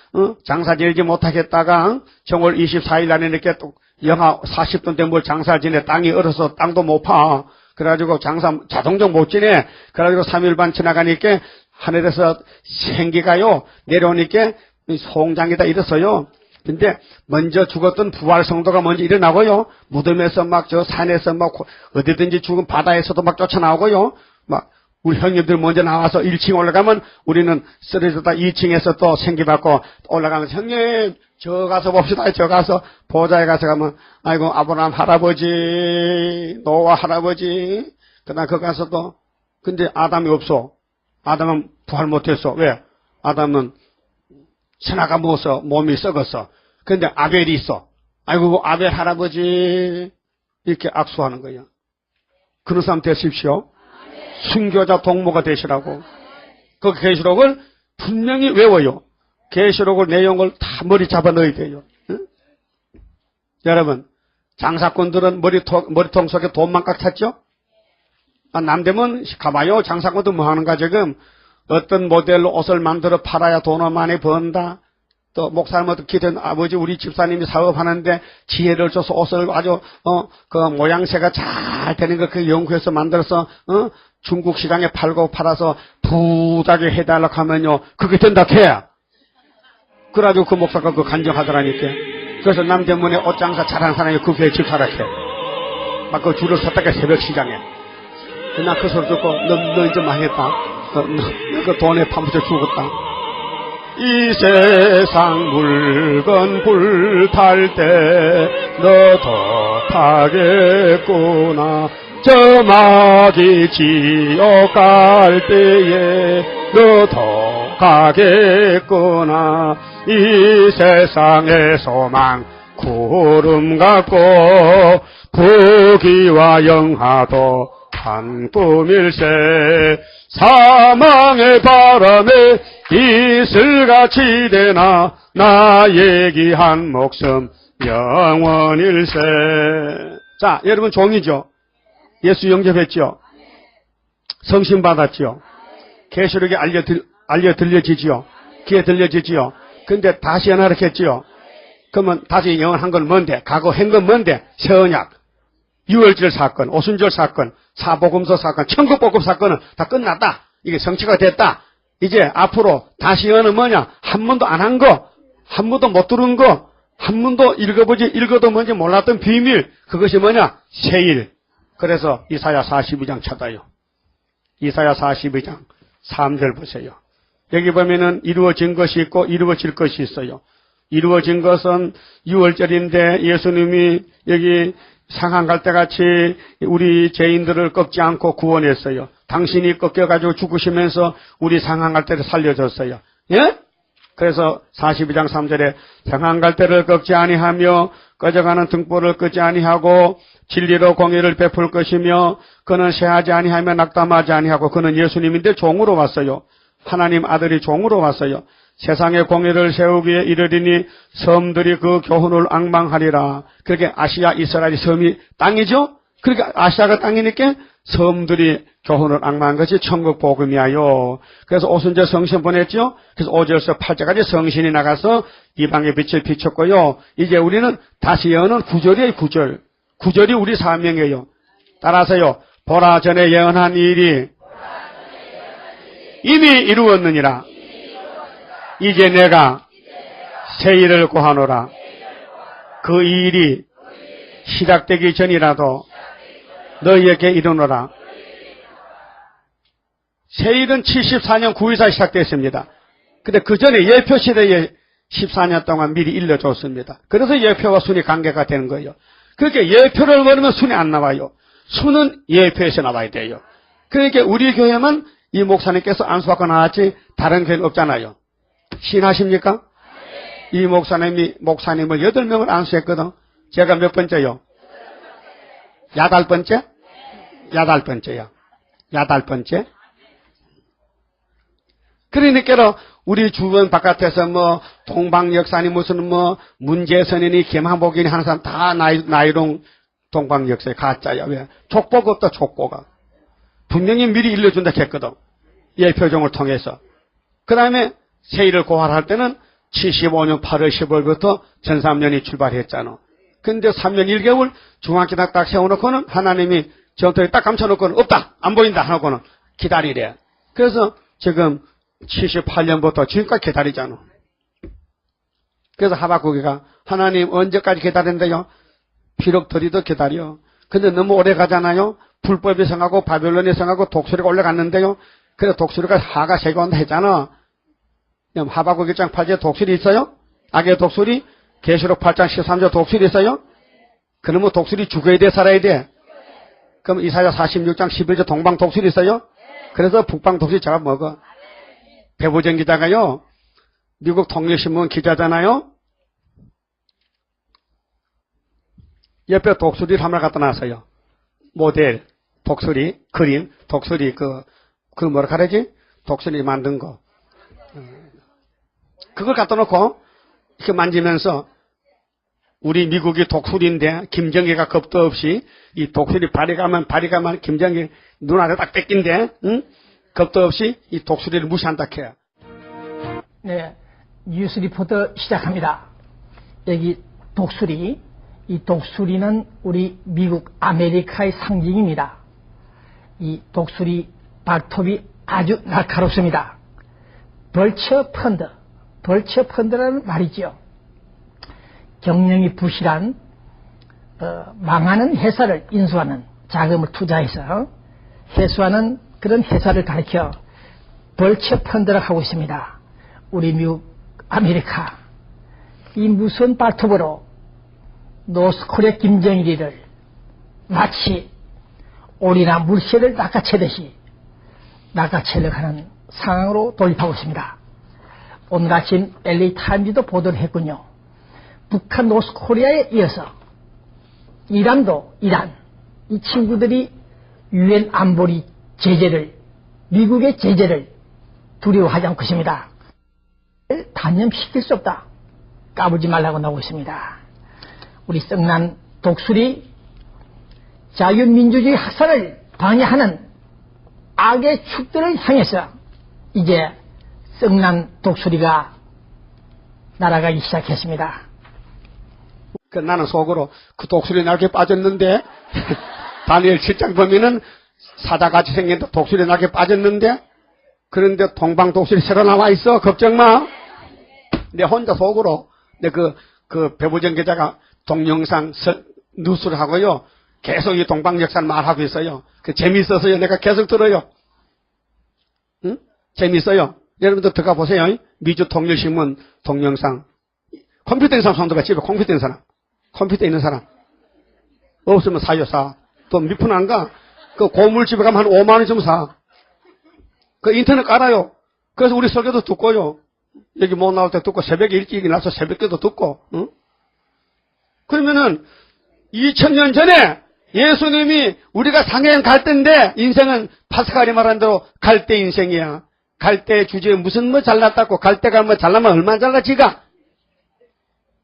장사 지내지 못하겠다가 정월 24일 날에 이렇게 또 영하 40도 때 뭘 장사 지내 땅이 얼어서 땅도 못 파. 그래가지고 장사 자동적 못 지내. 그래가지고 3일 반 지나가니까 하늘에서 생기가요 내려오니까 송장이다 이랬어요. 근데 먼저 죽었던 부활 성도가 먼저 일어나고요. 무덤에서 막 저 산에서 막 어디든지 죽은 바다에서도 막 쫓아나오고요. 막 우리 형님들 먼저 나와서 1층 올라가면 우리는 쓰러졌다 2층에서 또 생기받고 올라가면서 형님 저 가서 봅시다. 저 가서 보좌에 가서 가면 아이고 아브라함 할아버지 노아 할아버지 그다음 그 가서 또 근데 아담이 없어. 아담은 부활 못했어. 왜? 아담은 선악과 먹어서 몸이 썩었어. 근데 아벨이 있어. 아이고 아벨 할아버지 이렇게 악수하는 거야. 그런 사람 되십시오. 순교자 동무가 되시라고. 그 계시록을 분명히 외워요. 계시록을 내용을 다 머리 잡아 넣어야 돼요. 응? 여러분 장사꾼들은 머리통 속에 돈만 꽉 찼죠? 남대문 가봐요. 장사꾼들 뭐 하는가 지금. 어떤 모델로 옷을 만들어 팔아야 돈을 많이 번다. 또 목사님한테 기도한 아버지 우리 집사님이 사업하는데 지혜를 줘서 옷을 아주 그 모양새가 잘 되는 거 그 연구해서 만들어서 중국 시장에 팔아서 부자게 해달라고 하면요 그게 된다 해야. 그래가지고 그 목사가 그 간증하더라니까. 그래서 남대문에 옷장사 잘하는 사람이 그게 집사라 해. 막 그 줄을 섰다가 새벽 시장에. 나 그 소리 듣고 너 이제 망했다. 그 돈에 파묻혀 죽었다. 이 세상 물건 불탈 때 너도 타겠구나. 저 마귀 지옥 갈 때에 너도 가겠구나. 이 세상의 소망 구름 같고 부귀와 영화도 한 꿈일세. 사망의 바람에 이슬같이 되나 나에게 한 목숨 영원일세. 자, 여러분 종이죠? 예수 영접했죠? 성신 받았죠? 계시록이 알려 들려지죠? 귀에 들려지지요. 근데 다시 연하를 했지요. 그러면 다시 영원한 건 뭔데? 과거 한 건 뭔데? 새 언약, 유월절 사건, 오순절 사건, 사복음서 사건, 천국복음 사건은 다 끝났다. 이게 성취가 됐다. 이제 앞으로 다시 연은 뭐냐? 한 번도 안 한 거, 한 번도 못 들은 거, 한 번도 읽어도 뭔지 몰랐던 비밀, 그것이 뭐냐? 세일. 그래서 이사야 42장 찾아요. 이사야 42장 3절 보세요. 여기 보면은 이루어진 것이 있고 이루어질 것이 있어요. 이루어진 것은 6월절인데 예수님이 여기 상한갈대같이 우리 죄인들을 꺾지 않고 구원했어요. 당신이 꺾여가지고 죽으시면서 우리 상한갈대를 살려줬어요. 예? 그래서 42장 3절에 상한갈대를 꺾지 아니하며 꺼져가는 등불을 끄지 아니하고 진리로 공의를 베풀 것이며 그는 쇠하지 아니하며 낙담하지 아니하고 그는 예수님인데 종으로 왔어요. 하나님 아들이 종으로 왔어요. 세상의 공의를 세우기에 이르리니 섬들이 그 교훈을 앙망하리라. 그렇게 아시아 이스라엘이 섬이 땅이죠. 그러니까 아시아가 땅이니까 섬들이 교훈을 앙망한 것이 천국 복음이야요. 그래서 오순절 성신 보냈죠. 그래서 5절에서 8절까지 성신이 나가서 이방의 빛을 비췄고요. 이제 우리는 다시 여는 9절이에요. 9절. 9절이 우리 사명이에요. 따라서요. 보라 전에 예언한 일이 이미 이루었느니라. 이제 내가 새 일을 고하노라. 그 일이 시작되기 전이라도 너희에게 이르노라. 새 일은 74년 9.24 시작됐습니다. 근데 그 전에 예표 시대에 14년 동안 미리 일러줬습니다. 그래서 예표와 순이 관계가 되는 거예요. 그렇게 예표를 버리면 순이 안 나와요. 순은 예표에서 나와야 돼요. 그러니까 우리 교회만 이 목사님께서 안수받고 나왔지 다른 교회는 없잖아요. 신하십니까? 이 목사님을 8명을 안수했거든. 제가 몇 번째요? 8번째? 8번째요. 8번째. 그러니까 우리 주변 바깥에서 뭐 동방역사니 무슨 뭐 문재선이니 김한복이니 하는 사람 다 나이롱 동방역사에 가짜야. 왜? 족보가 없다. 족보가. 분명히 미리 일러준다 했거든. 예표종을 통해서. 그 다음에 세일을 고발할 때는 75년 8월 15일부터 전3년이 출발했잖아. 근데 3년 1개월 중앙기 딱 세워놓고는 하나님이 전투에 딱 감춰놓고는 없다. 안 보인다. 하고는 기다리래. 그래서 지금 78년부터 지금까지 기다리잖아. 그래서 하박국이가 하나님 언제까지 기다린대요? 비록 더리도 기다려. 근데 너무 오래 가잖아요. 불법이 성하고 바벨론이 성하고 독수리가 올라갔는데요. 그래서 독수리가 하가 세고 온다 했잖아. 하박국 1장 8절에 독수리 있어요? 악의 독수리? 계시록 8장 13절 독수리 있어요? 그러면 독수리 죽어야 돼, 살아야 돼? 그럼 이사야 46장 11절 동방 독수리 있어요? 그래서 북방 독수리 잡아먹어. 배보정 기자가요, 미국 통일신문 기자잖아요? 옆에 독수리를 하나 갖다 놨어요. 모델, 독수리, 그림, 독수리, 뭐라 그러지? 독수리 만든 거. 그걸 갖다 놓고, 이렇게 만지면서, 우리 미국이 독수리인데, 김정희가 겁도 없이, 이 독수리 발이 가면 김정희 눈 아래 딱 뺏긴데, 응? 겁도 없이 이 독수리를 무시한다 해요. 네, 뉴스 리포터 시작합니다. 여기 독수리, 이 독수리는 우리 미국 아메리카의 상징입니다. 이 독수리 발톱이 아주 날카롭습니다. 벌처펀드라는 말이죠. 경영이 부실한 망하는 회사를 인수하는, 자금을 투자해서 회수하는 그런 회사를 가리켜 벌처펀드라고 하고 있습니다. 우리 미국 아메리카, 이 무서운 발톱으로 노스코리아 김정일이를 마치 오리나 물새를 낚아채듯이 낚아채려고 하는 상황으로 돌입하고 있습니다. 오늘 아침 LA 타임즈도 보도를 했군요. 북한 노스코리아에 이어서 이란, 이 친구들이 유엔 안보리 제재를, 미국의 제재를 두려워하지 않고 있습니다. 단념시킬 수 없다. 까불지 말라고 나오고 있습니다. 우리 썩난 독수리, 자유민주주의 학살을 방해하는 악의 축들을 향해서 이제 썩난 독수리가 날아가기 시작했습니다. 그 나는 속으로 그 독수리 날개 빠졌는데 다니엘 7장 보면은 사자같이 생긴 독수리 날개 빠졌는데 그런데 동방 독수리 새로 나와 있어. 걱정 마. 내 혼자 속으로 내 그 배부정 기자가 동영상 뉴스를 하고요. 계속 이 동방 역사를 말하고 있어요. 그 재미있어서요. 내가 계속 들어요. 응? 재미있어요. 여러분들 들어가 보세요. 미주 통일신문 동영상. 컴퓨터 있는 사람 손들어봐. 집에 컴퓨터 있는 사람. 컴퓨터 있는 사람. 없으면 사요, 사. 또 몇 푼 안 가. 그 고물집에 가면 한 5만 원 좀 사. 그 인터넷 깔아요. 그래서 우리 설교도 듣고요. 여기 못 나올 때 듣고 새벽에 일찍 일어나서 새벽에도 듣고. 응? 그러면은 2000년 전에 예수님이 우리가 상해는 갈대인데 인생은 파스칼이 말한 대로 갈대 인생이야. 갈대 주제에 무슨 뭐 잘났다고 갈대가 뭐 잘나면 얼마나 잘나지가.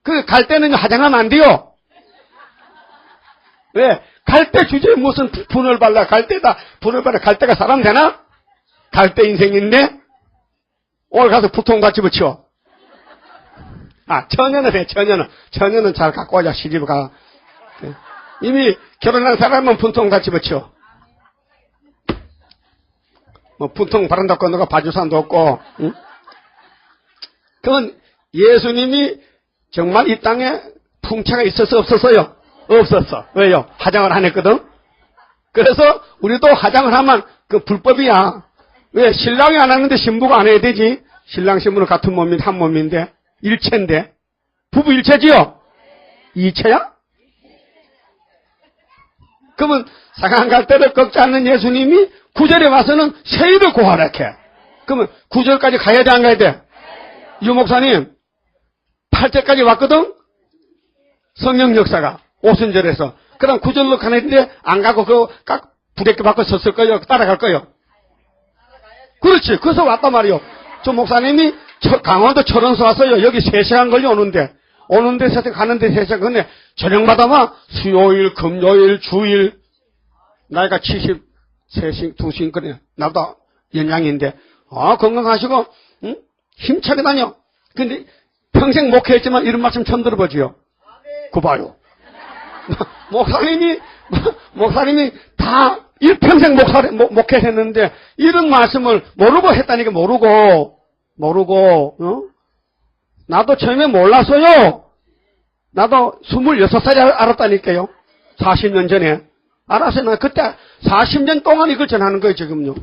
그 갈대는 화장하면 안 돼요. 왜? 갈대 주제에 무슨 분을 발라. 갈대다 분을 발라. 갈대가 사람 되나? 갈대 인생인데 오늘 가서 부통같이 붙여. 아, 처녀는 해. 처녀는 잘 갖고 와자. 시집에 가. 이미 결혼한 사람은 분통같이 붙여. 뭐 분통 바른다고 너가 봐주산도 없고. 응? 그건 예수님이 정말 이 땅에 풍채가 있어서 없었어요? 없었어. 왜요? 화장을 안 했거든? 그래서 우리도 화장을 하면 그 불법이야. 왜? 신랑이 안 하는데 신부가 안 해야 되지? 신랑 신부는 같은 몸인데 한 몸인데 일체인데 부부 일체지요? 이체야? 그러면 상한 갈대를 꺾지 않는 예수님이 9절에 와서는 세일을 고하라케. 그러면 9절까지 가야 돼 안 가야 돼? 유 목사님 8절까지 왔거든? 성령 역사가 오순절에서. 그럼 9절로 가는데 안 가고 각 부대끼 바꿔 섰을 거예요? 따라갈 거예요? 그렇지. 그래서 왔단 말이요. 저 목사님이 강원도 철원서 왔어요. 여기 3시간 걸려 오는데 3시간 가는데 3시간. 근데 저녁마다만 수요일, 금요일, 주일 나이가 73신, 2신 그래. 나보다 연양인데 건강하시고 응? 힘차게 다녀. 근데 평생 목회했지만 이런 말씀 처음 들어보지요. 그 봐요. 목사님이 다 일평생 목회했는데 이런 말씀을 모르고 했다니까. 모르고 나도 처음에 몰랐어요. 나도 26살에 알았다니까요. 40년 전에 알았어요. 나 그때 40년 동안 이걸 전하는 거예요 지금요.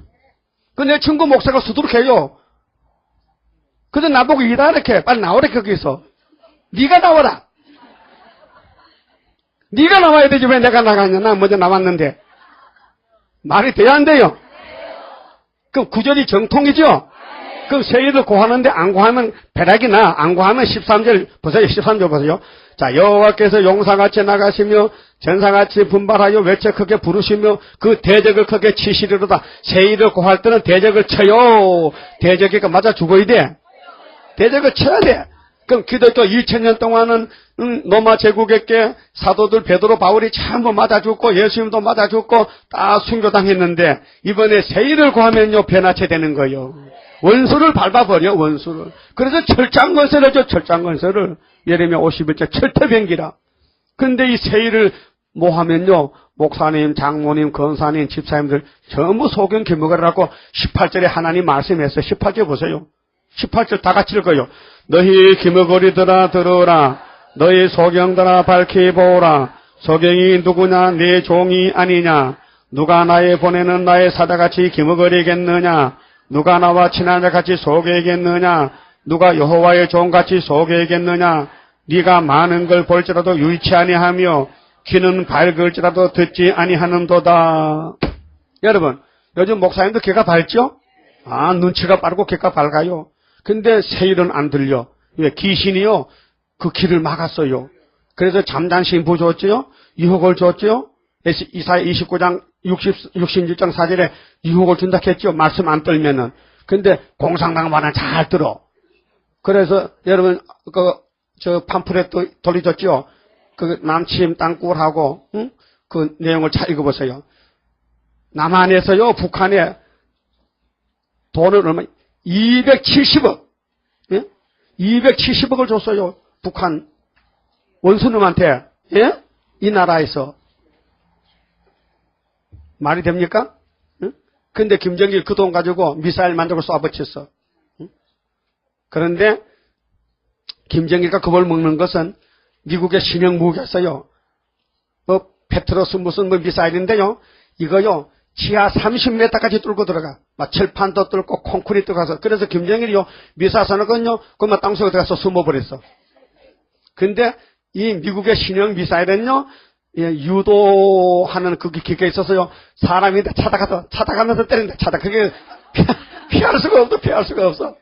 근데 내 친구 목사가 수두룩해요. 근데 나보고 이다 이렇게 빨리 나오래. 거기서 네가 나와라. 네가 나와야 되지 왜 내가 나가냐. 나 먼저 나왔는데. 말이 돼야 안 돼요? 그럼 9절이 정통이죠? 그럼 세일을 고하는데 안 고하면 배락이 나. 안 고하면 13절 보세요. 13절 보세요. 자, 여호와께서 용사같이 나가시며 전사같이 분발하여 외쳐 크게 부르시며 그 대적을 크게 치시리로다. 세일을 고할 때는 대적을 쳐요. 대적이니까 맞아 죽어야 돼. 대적을 쳐야 돼. 그럼 기독교 2000년 동안은 로마 제국에게 사도들 베드로 바울이 전부 맞아 죽고 예수님도 맞아 죽고 다 순교당했는데 이번에 세일을 구하면요 변화체 되는 거예요. 원수를 밟아버려. 원수를. 그래서 철장건설을 하죠. 철장건설을. 예레미야 51절 철퇴병기라. 근데 이 세일을 뭐 하면요 목사님, 장모님, 권사님, 집사님들 전부 소경 기목을 하고 18절에 하나님 말씀했어요. 18절 보세요. 18절 다 같이 읽어요. 너희 기머거리들아 들으라. 너희 소경들아 밝히 보라. 소경이 누구냐? 내 종이 아니냐? 누가 나의 보내는 나의 사자같이 기머거리겠느냐? 누가 나와 친하게같이 속이겠느냐? 누가 여호와의 종같이 속이겠느냐? 네가 많은 걸 볼지라도 유의치 아니하며 귀는 밝을지라도 듣지 아니하는도다. 여러분, 요즘 목사님도 귀가 밝죠? 눈치가 빠르고 귀가 밝아요. 근데 세일은 안 들려. 왜? 귀신이요 그 길을 막았어요. 그래서 잠잔 신부 줬지요. 유혹을 줬지요. 이사야 29장 61장 4절에 유혹을 준다 했죠. 말씀 안 떨면은. 근데 공상당 말은 잘 들어. 그래서 여러분 저 팜플렛 돌려줬죠. 그 남침 땅굴하고 그 내용을 잘 읽어보세요. 남한에서요 북한에 돈을 얼마 270억. 예? 270억을 줬어요. 북한 원수놈한테. 예? 이 나라에서. 말이 됩니까? 예? 근데 김정일 그 돈 가지고 미사일 만들고 쏴붙였어. 예? 그런데 김정일과 겁을 먹는 것은 미국의 신형 무기였어요. 페트로스 무슨 미사일인데요. 이거요. 지하 30m까지 뚫고 들어가. 막 철판도 뚫고 콘크리트 가서. 그래서 김정일이요. 미사일 쏘는건요. 그만 땅속에 들어가서 숨어버렸어. 근데 이 미국의 신형 미사일은요. 예, 유도하는 그 기계가 있어서요. 사람이 찾아가면서 때린다. 그게 피할 수가 없어. 피할 수가 없어.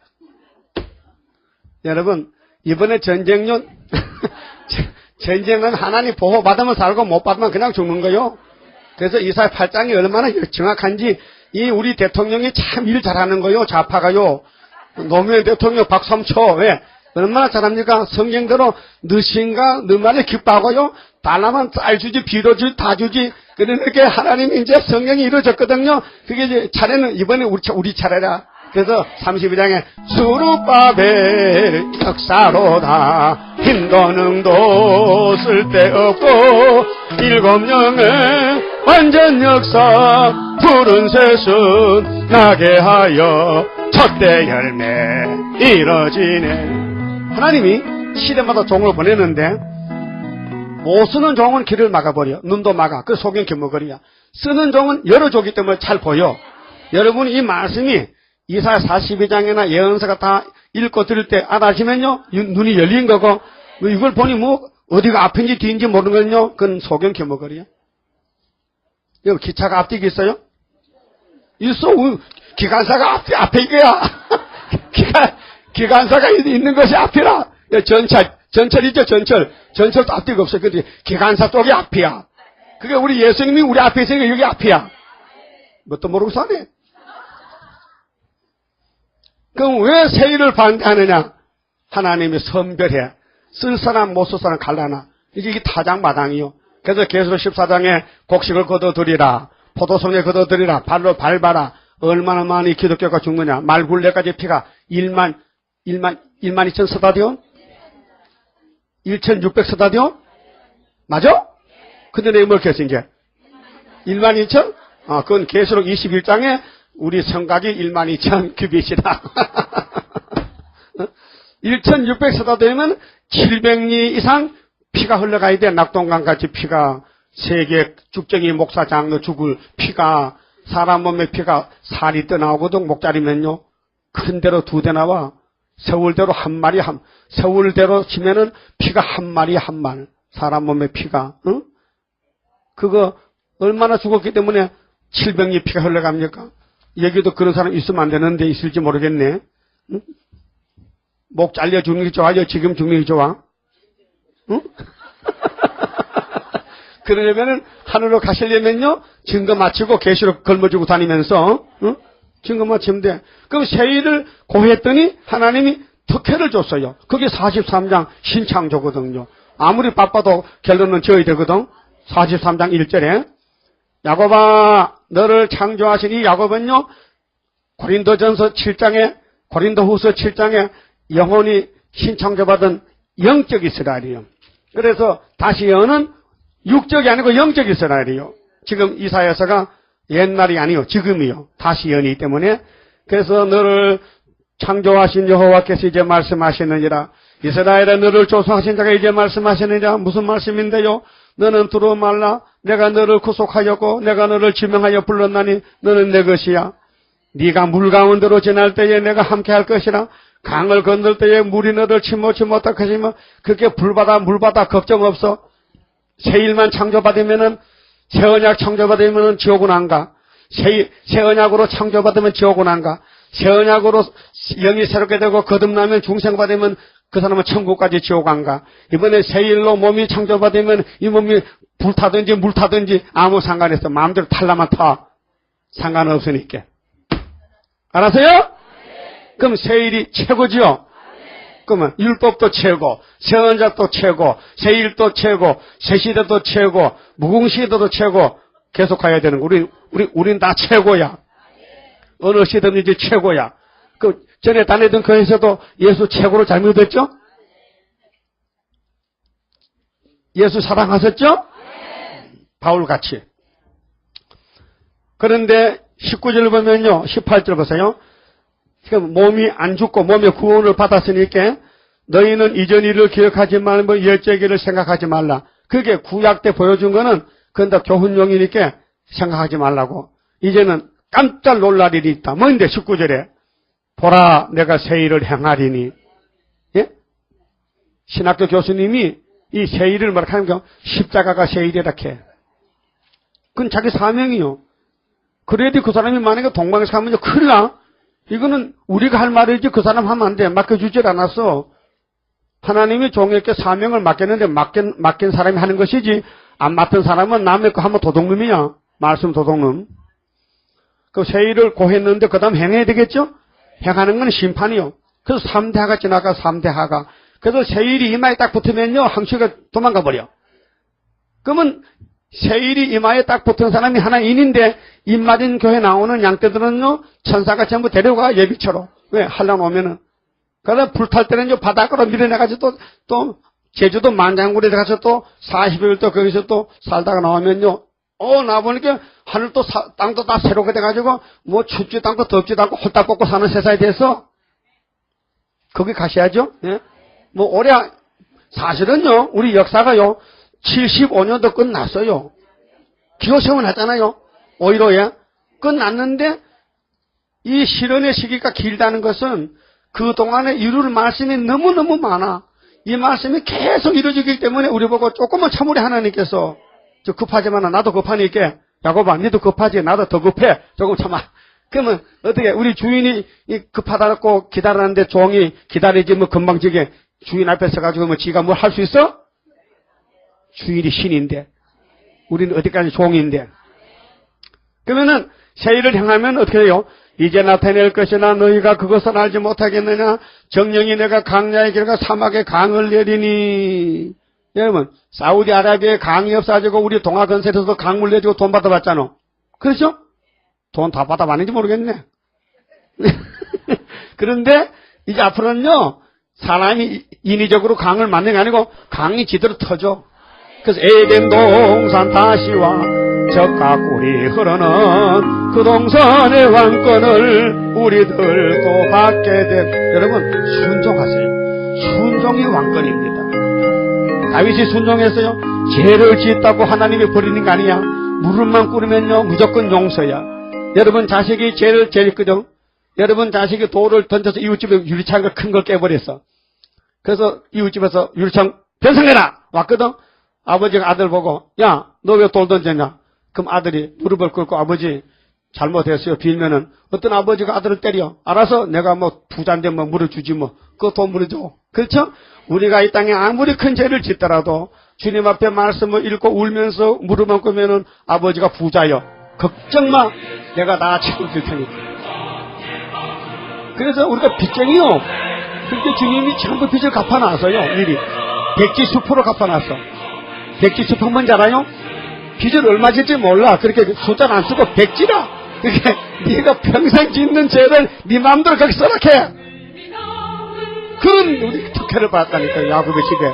여러분, 이번에 전쟁요. 전쟁은 하나님 보호받으면 살고 못 받으면 그냥 죽는 거요. 그래서 이사야 8장이 얼마나 정확한지 이 우리 대통령이 참 일 잘하는 거요. 좌파가요. 노무현 대통령 박삼초 왜 얼마나 잘합니까? 성경대로 너신가 너 말에 기뻐하고요. 달라면 쌀 주지 비로 주지 다 주지. 그러니까 하나님이 이제 성경이 이루어졌거든요. 그게 이제 차례는 이번에 우리 차례라. 그래서 32장에 수르바벨 역사로다 힘도능도 쓸데없고 일곱 영의 완전 역사 푸른 새순 나게 하여 첫대 열매 이뤄지네. 하나님이 시대마다 종을 보내는데 못 쓰는 종은 길을 막아버려. 눈도 막아. 그 속엔 겨머거리야. 쓰는 종은 열어주기 때문에 잘 보여. 여러분 이 말씀이 이사야 42장이나 예언서가 다 읽고 들을 때 알아시면요 눈이 열린 거고 이걸 보니 뭐 어디가 앞인지 뒤인지 모르는 건요 그건 소경 겨머거리야. 여기 기차가 앞뒤가 있어요? 있어. 기관사가 앞에 이거야. 기관사가 있는 것이 앞이라. 전철 있죠 전철도 앞뒤가 없어요. 근데 기관사 쪽이 앞이야. 그게 우리 예수님이 우리 앞에 있으니까 여기 앞이야. 뭣도 모르고 사네. 그럼 왜 세일을 반대하느냐? 하나님이 선별해. 쓸 사람 못 쓸 사람 갈라나. 이게 타장마당이요. 그래서 계시록 14장에 곡식을 거둬들이라. 포도송에 거둬들이라. 발로 밟아라. 얼마나 많이 기독교가 죽느냐. 말굴레까지 피가 1만 2천 스타디온? 1,600 스타디온? 맞아? 근데 내가 뭘 했은 게? 1만 2천? 그건 계시록 21장에 우리 성각이 12,000 규빗이다. 1,600 스타디오면 700리 이상 피가 흘러가야 돼. 낙동강같이 피가 세계 죽정이 목사 장로 죽을 피가 사람 몸에 피가 살이 떠나오거든. 목자리면요. 큰 데로 2대 나와. 서울대로 한 마리 서울대로 치면은 피가 한 마리 한 말. 사람 몸에 피가. 응? 그거 얼마나 죽었기 때문에 700리 피가 흘러갑니까? 여기도 그런 사람 있으면 안 되는데 있을지 모르겠네. 응? 목 잘려 죽는 게 좋아요? 지금 죽는 게 좋아? 응? 그러려면은 하늘로 가시려면요 증거 마치고 계시록 걸머쥐고 다니면서 응? 증거 마치면 돼. 그럼 세일을 고했더니 하나님이 특혜를 줬어요. 그게 43장 신창조거든요. 아무리 바빠도 결론은 지어야 되거든. 43장 1절에 야곱아 너를 창조하신 이 야곱은요 고린도전서 7장에 고린도후서 7장에 영혼이 신창조받은 영적 이스라엘이요. 그래서 다시 여는 육적이 아니고 영적 이스라엘이요. 지금 이사야서가 옛날이 아니요 지금이요. 다시 연이기 때문에 그래서 너를 창조하신 여호와께서 이제 말씀하시느니라. 이스라엘에 너를 조성하신 자가 이제 말씀하시느니라. 무슨 말씀인데요? 너는 두려워 말라. 내가 너를 구속하였고 내가 너를 지명하여 불렀나니 너는 내 것이야. 네가 물 가운데로 지날 때에 내가 함께할 것이라. 강을 건널 때에 물이 너를 침몰치 못할 것이며 그렇게 물바다 걱정 없어. 새 일만 창조받으면은 새 언약 창조받으면은 지옥은 안 가. 새 언약으로 창조받으면 지옥은 안 가. 새 언약으로 영이 새롭게 되고 거듭나면 중생받으면 그 사람은 천국까지 지옥 안 가. 이번에 새 일로 몸이 창조받으면 이 몸이 불타든지 물타든지 아무 상관없어. 마음대로 탈라만 타. 상관없으니까. 알았어요? 그럼 새 일이 최고지요? 그러면 율법도 최고, 새 언약도 최고, 새 일도 최고, 새 시대도 최고, 무궁시대도 최고, 계속 가야 되는 거. 우린 다 최고야. 어느 시대든지 최고야. 그 전에 다니던 교회에서도 예수 최고로 잘 믿었죠? 예수 사랑하셨죠? 바울같이. 그런데 19절 보면요, 18절 보세요. 몸이 안 죽고 몸의 구원을 받았으니까 너희는 이전 일을 기억하지 말고 열제기를 생각하지 말라. 그게 구약 때 보여준 거는 그건 다 교훈용이니까 생각하지 말라고. 이제는 깜짝 놀랄 일이 있다. 뭔데 19절에 보라 내가 새 일을 행하리니. 예? 신학교 교수님이 이 새 일을 말하는 십자가가 새 일이라 해. 그건 자기 사명이요. 그래도 그 사람이 만약에 동방에서 가면 큰일 나. 이거는 우리가 할 말이지 그 사람 하면 안 돼. 맡겨주질 않았어. 하나님이 종에게 사명을 맡겼는데 맡긴 사람이 하는 것이지 안 맡은 사람은 남의 거 하면 도둑놈이야. 말씀 도둑놈. 그 새 일을 고했는데 그 다음 행해야 되겠죠? 행하는 건 심판이요. 그래서 3대하가 지나가 3대하가. 그래서 새 일이 이마에 딱 붙으면요. 항시가 도망가 버려. 그러면 새 일이 이마에 딱 붙은 사람이 하나인인데 입맞은 교회 나오는 양떼들은요. 천사가 전부 데려가 예비처로. 왜? 한란 오면은. 그러다 불탈 때는요. 바닥으로 밀어내가지고 또 제주도 만장굴에 가서 또 40일 또 거기서 또 살다가 나오면요. 나보니까 하늘도 땅도 다 새롭게 돼가지고 뭐 춥지도 않고 덥지도 않고 홀딱 벗고 사는 세상이 돼서 거기 가셔야죠. 예? 뭐 올해 사실은요. 우리 역사가요. 75년도 끝났어요. 기호세원 했잖아요. 5.15에. 끝났는데 이 실현의 시기가 길다는 것은 그동안에 이룰 말씀이 너무너무 많아. 이 말씀이 계속 이루어지기 때문에 우리 보고 조금만 참으래 하나님께서 저 급하지만 나도 급하니까 야곱아 니도 급하지 나도 더 급해 조금 참아. 그러면 어떻게 우리 주인이 급하다고 기다리는데 종이 기다리지 뭐 금방 지게 주인 앞에 서가지고 뭐 지가 뭘 할 수 있어? 주인이 신인데 우리는 어디까지 종인데. 그러면은 새 일을 행하면 어떻게 해요? 이제 나타낼 것이나 너희가 그것을 알지 못하겠느냐? 정령이 내가 강야의 길과 사막에 강을 내리니. 여러분 사우디아라비아에 강이 없어가지고 우리 동아건설에서도 강물 내주고 돈 받아봤잖아. 그렇죠? 돈 다 받아봤는지 모르겠네. 그런데 이제 앞으로는요. 사람이 인위적으로 강을 만드는 게 아니고 강이 지대로 터져. 그래서 에덴 동산 다시와 적과 꿀이 흐르는 그 동산의 왕권을 우리들도 받게 된. 여러분 순종하세요. 순종이 왕권입니다. 다윗이 순종했어요. 죄를 짓다고 하나님이 버리는 거 아니야. 무릎만 꿇으면요 무조건 용서야. 여러분 자식이 죄를 짓거든. 여러분 자식이 돌을 던져서 이웃집에 유리창을 큰 걸 깨버렸어. 그래서 이웃집에서 유리창 변상해라 왔거든. 아버지가 아들 보고 야 너 왜 돌 던졌냐. 그럼 아들이 무릎을 꿇고 아버지 잘못했어요. 빌면은 어떤 아버지가 아들을 때려. 알아서 내가 뭐 부자인데 뭐 물어주지 뭐. 그거 돈 물어줘. 그렇죠? 우리가 이 땅에 아무리 큰 죄를 짓더라도 주님 앞에 말씀을 읽고 울면서 무릎만 꿇으면은 아버지가 부자요. 걱정 마. 내가 다 채워줄 테니까. 그래서 우리가 빚쟁이요. 그렇게 주님이 전부 빚을 갚아놨어요. 미리. 백지수표로 갚아놨어. 백지수표 뭔지 알아요? 빚을 얼마 질지 몰라. 그렇게 숫자를 안 쓰고 백지라. 그렇게 네가 평생 짓는 죄를 네 마음대로 거기 써놓게. 그런 우리 특혜를 받았다니까요. 야곱의 집에.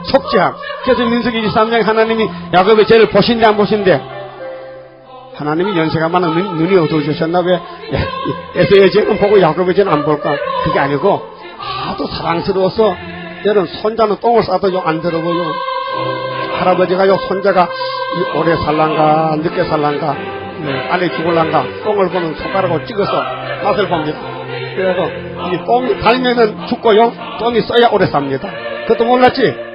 속죄함. 그래서 민수기 23장에 하나님이 야곱의 죄를 보신대 안 보신대? 하나님이 연세가 많아 눈이 어두워지셨나? 왜 에서의 죄는 보고 야곱의 죄는 안 볼까? 그게 아니고 하도 사랑스러워서 여러분 손자는 똥을 싸도 안 들어보요. 할아버지가요 손자가 오래 살란가 늦게 살란가 안에 죽을란가 똥을 보면 손가락으로 찍어서 맛을 봅니다. 그래서 이 똥이 달면은 죽고요 똥이 써야 오래 삽니다. 그것도 몰랐지?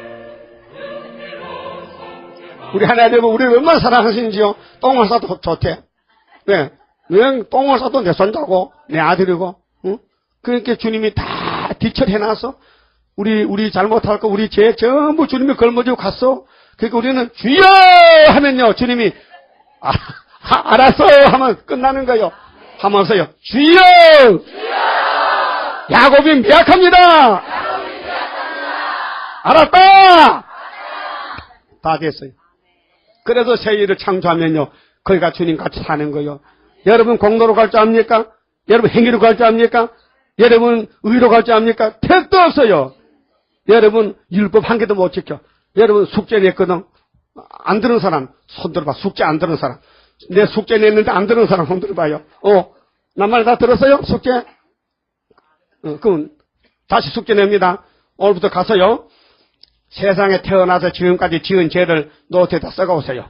우리 하나님은 우리를 얼마나 사랑하시는지요. 똥을 싸도 좋대. 왜? 왜 똥을 싸도 내 손자고 내 아들이고 응? 그러니까 주님이 다 뒤처리해놔서 우리 잘못할 거 우리 죄 전부 주님이 걸머지고 갔어. 그러니까 우리는 주여 하면요 주님이 알았어 하면 끝나는 거예요. 하면서요 주여 야곱이 미약합니다. 알았다. 다 됐어요. 그래서 새 일을 창조하면요 거기가 주님 같이 사는 거예요. 여러분 공로로 갈 줄 압니까? 여러분 행위로 갈 줄 압니까? 여러분 의로 갈지 압니까? 택도 없어요. 여러분 율법 한 개도 못 지켜. 여러분 숙제 냈거든. 안 들은 사람 손 들어봐. 숙제 안 들은 사람. 내 숙제 냈는데 안 들은 사람 손 들어봐요. 남 말 다 들었어요? 숙제? 그럼 다시 숙제 냅니다. 오늘부터 가서요. 세상에 태어나서 지금까지 지은 죄를 노트에다 써가오세요.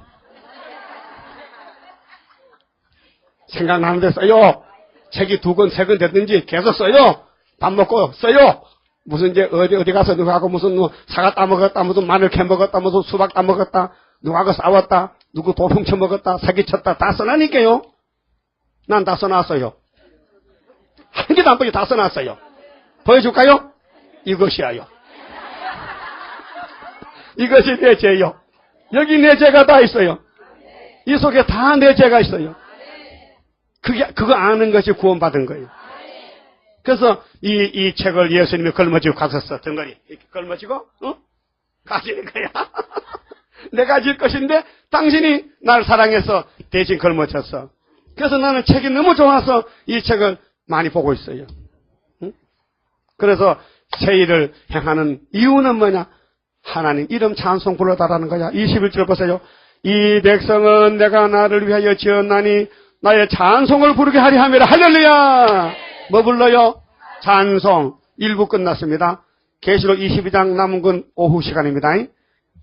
생각나는 데 써요. 책이 2권, 3권 됐든지 계속 써요. 밥 먹고 써요. 무슨 이제 어디 가서 누구하고 무슨 사과 따먹었다, 무슨 마늘 캐 먹었다, 무슨 수박 따먹었다, 누구하고 싸웠다, 누구 돈 훔쳐 먹었다, 사기쳤다, 다 써놨니까요. 난 다 써놨어요. 한 개도 안 보이게 다 써놨어요. 보여줄까요? 이것이야요. 이것이 내 죄요. 여기 내 죄가 다 있어요. 이 속에 다 내 죄가 있어요. 그거 아는 것이 구원받은 거예요. 그래서 이 책을 예수님이 걸머지고 가셨어. 덩어리 이렇게 걸머지고 가지는 거야. 내가 가질 것인데 당신이 날 사랑해서 대신 걸머졌어. 그래서 나는 책이 너무 좋아서 이 책을 많이 보고 있어요. 그래서 새 일을 행하는 이유는 뭐냐? 하나님 이름 찬송 불러달라는 거야. 21절 보세요. 이 백성은 내가 나를 위하여 지었나니 나의 찬송을 부르게 하리 하매라. 할렐루야. 뭐 불러요? 찬송. 1부 끝났습니다. 계시록 22장 남은 건 오후 시간입니다.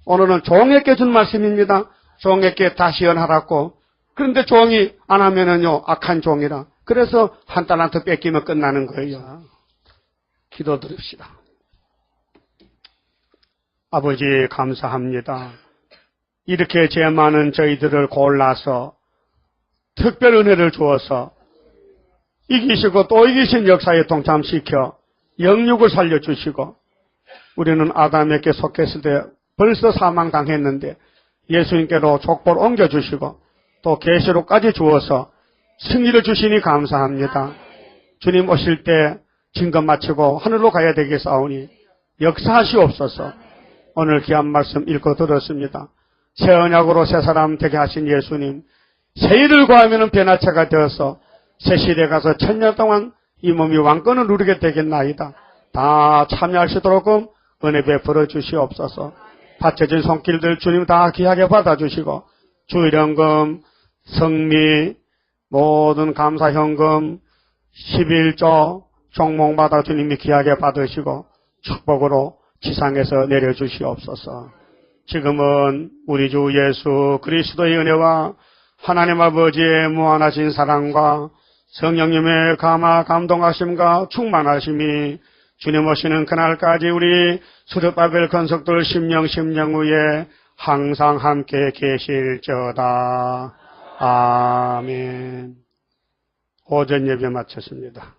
오늘은 종에게 준 말씀입니다. 종에게 다시 연하라고. 그런데 종이 안 하면은요 악한 종이라. 그래서 한 달란트 뺏기면 끝나는 거예요. 기도드립시다. 아버지 감사합니다. 이렇게 죄 많은 저희들을 골라서 특별 은혜를 주어서 이기시고 또 이기신 역사에 동참시켜 영육을 살려주시고 우리는 아담에게 속했을 때 벌써 사망당했는데 예수님께로 족보를 옮겨주시고 또 계시록까지 주어서 승리를 주시니 감사합니다. 주님 오실 때 증거 마치고 하늘로 가야 되겠사오니 역사하시옵소서. 오늘 귀한 말씀 읽고 들었습니다. 새 언약으로 새 사람 되게 하신 예수님, 새 일을 구하면 변화체가 되어서 새 시대에 가서 1000년 동안 이 몸이 왕권을 누리게 되겠나이다. 다 참여할 수 있도록 은혜 베풀어 주시옵소서. 바쳐진 손길들 주님 다 귀하게 받아주시고 주일연금, 성미, 모든 감사현금, 11조 종목마다 주님이 귀하게 받으시고 축복으로 지상에서 내려주시옵소서. 지금은 우리 주 예수 그리스도의 은혜와 하나님 아버지의 무한하신 사랑과 성령님의 감화 감동하심과 충만하심이 주님 오시는 그날까지 우리 수르바벨 건석들 심령 후에 항상 함께 계실지어다. 아멘. 오전 예배 마쳤습니다.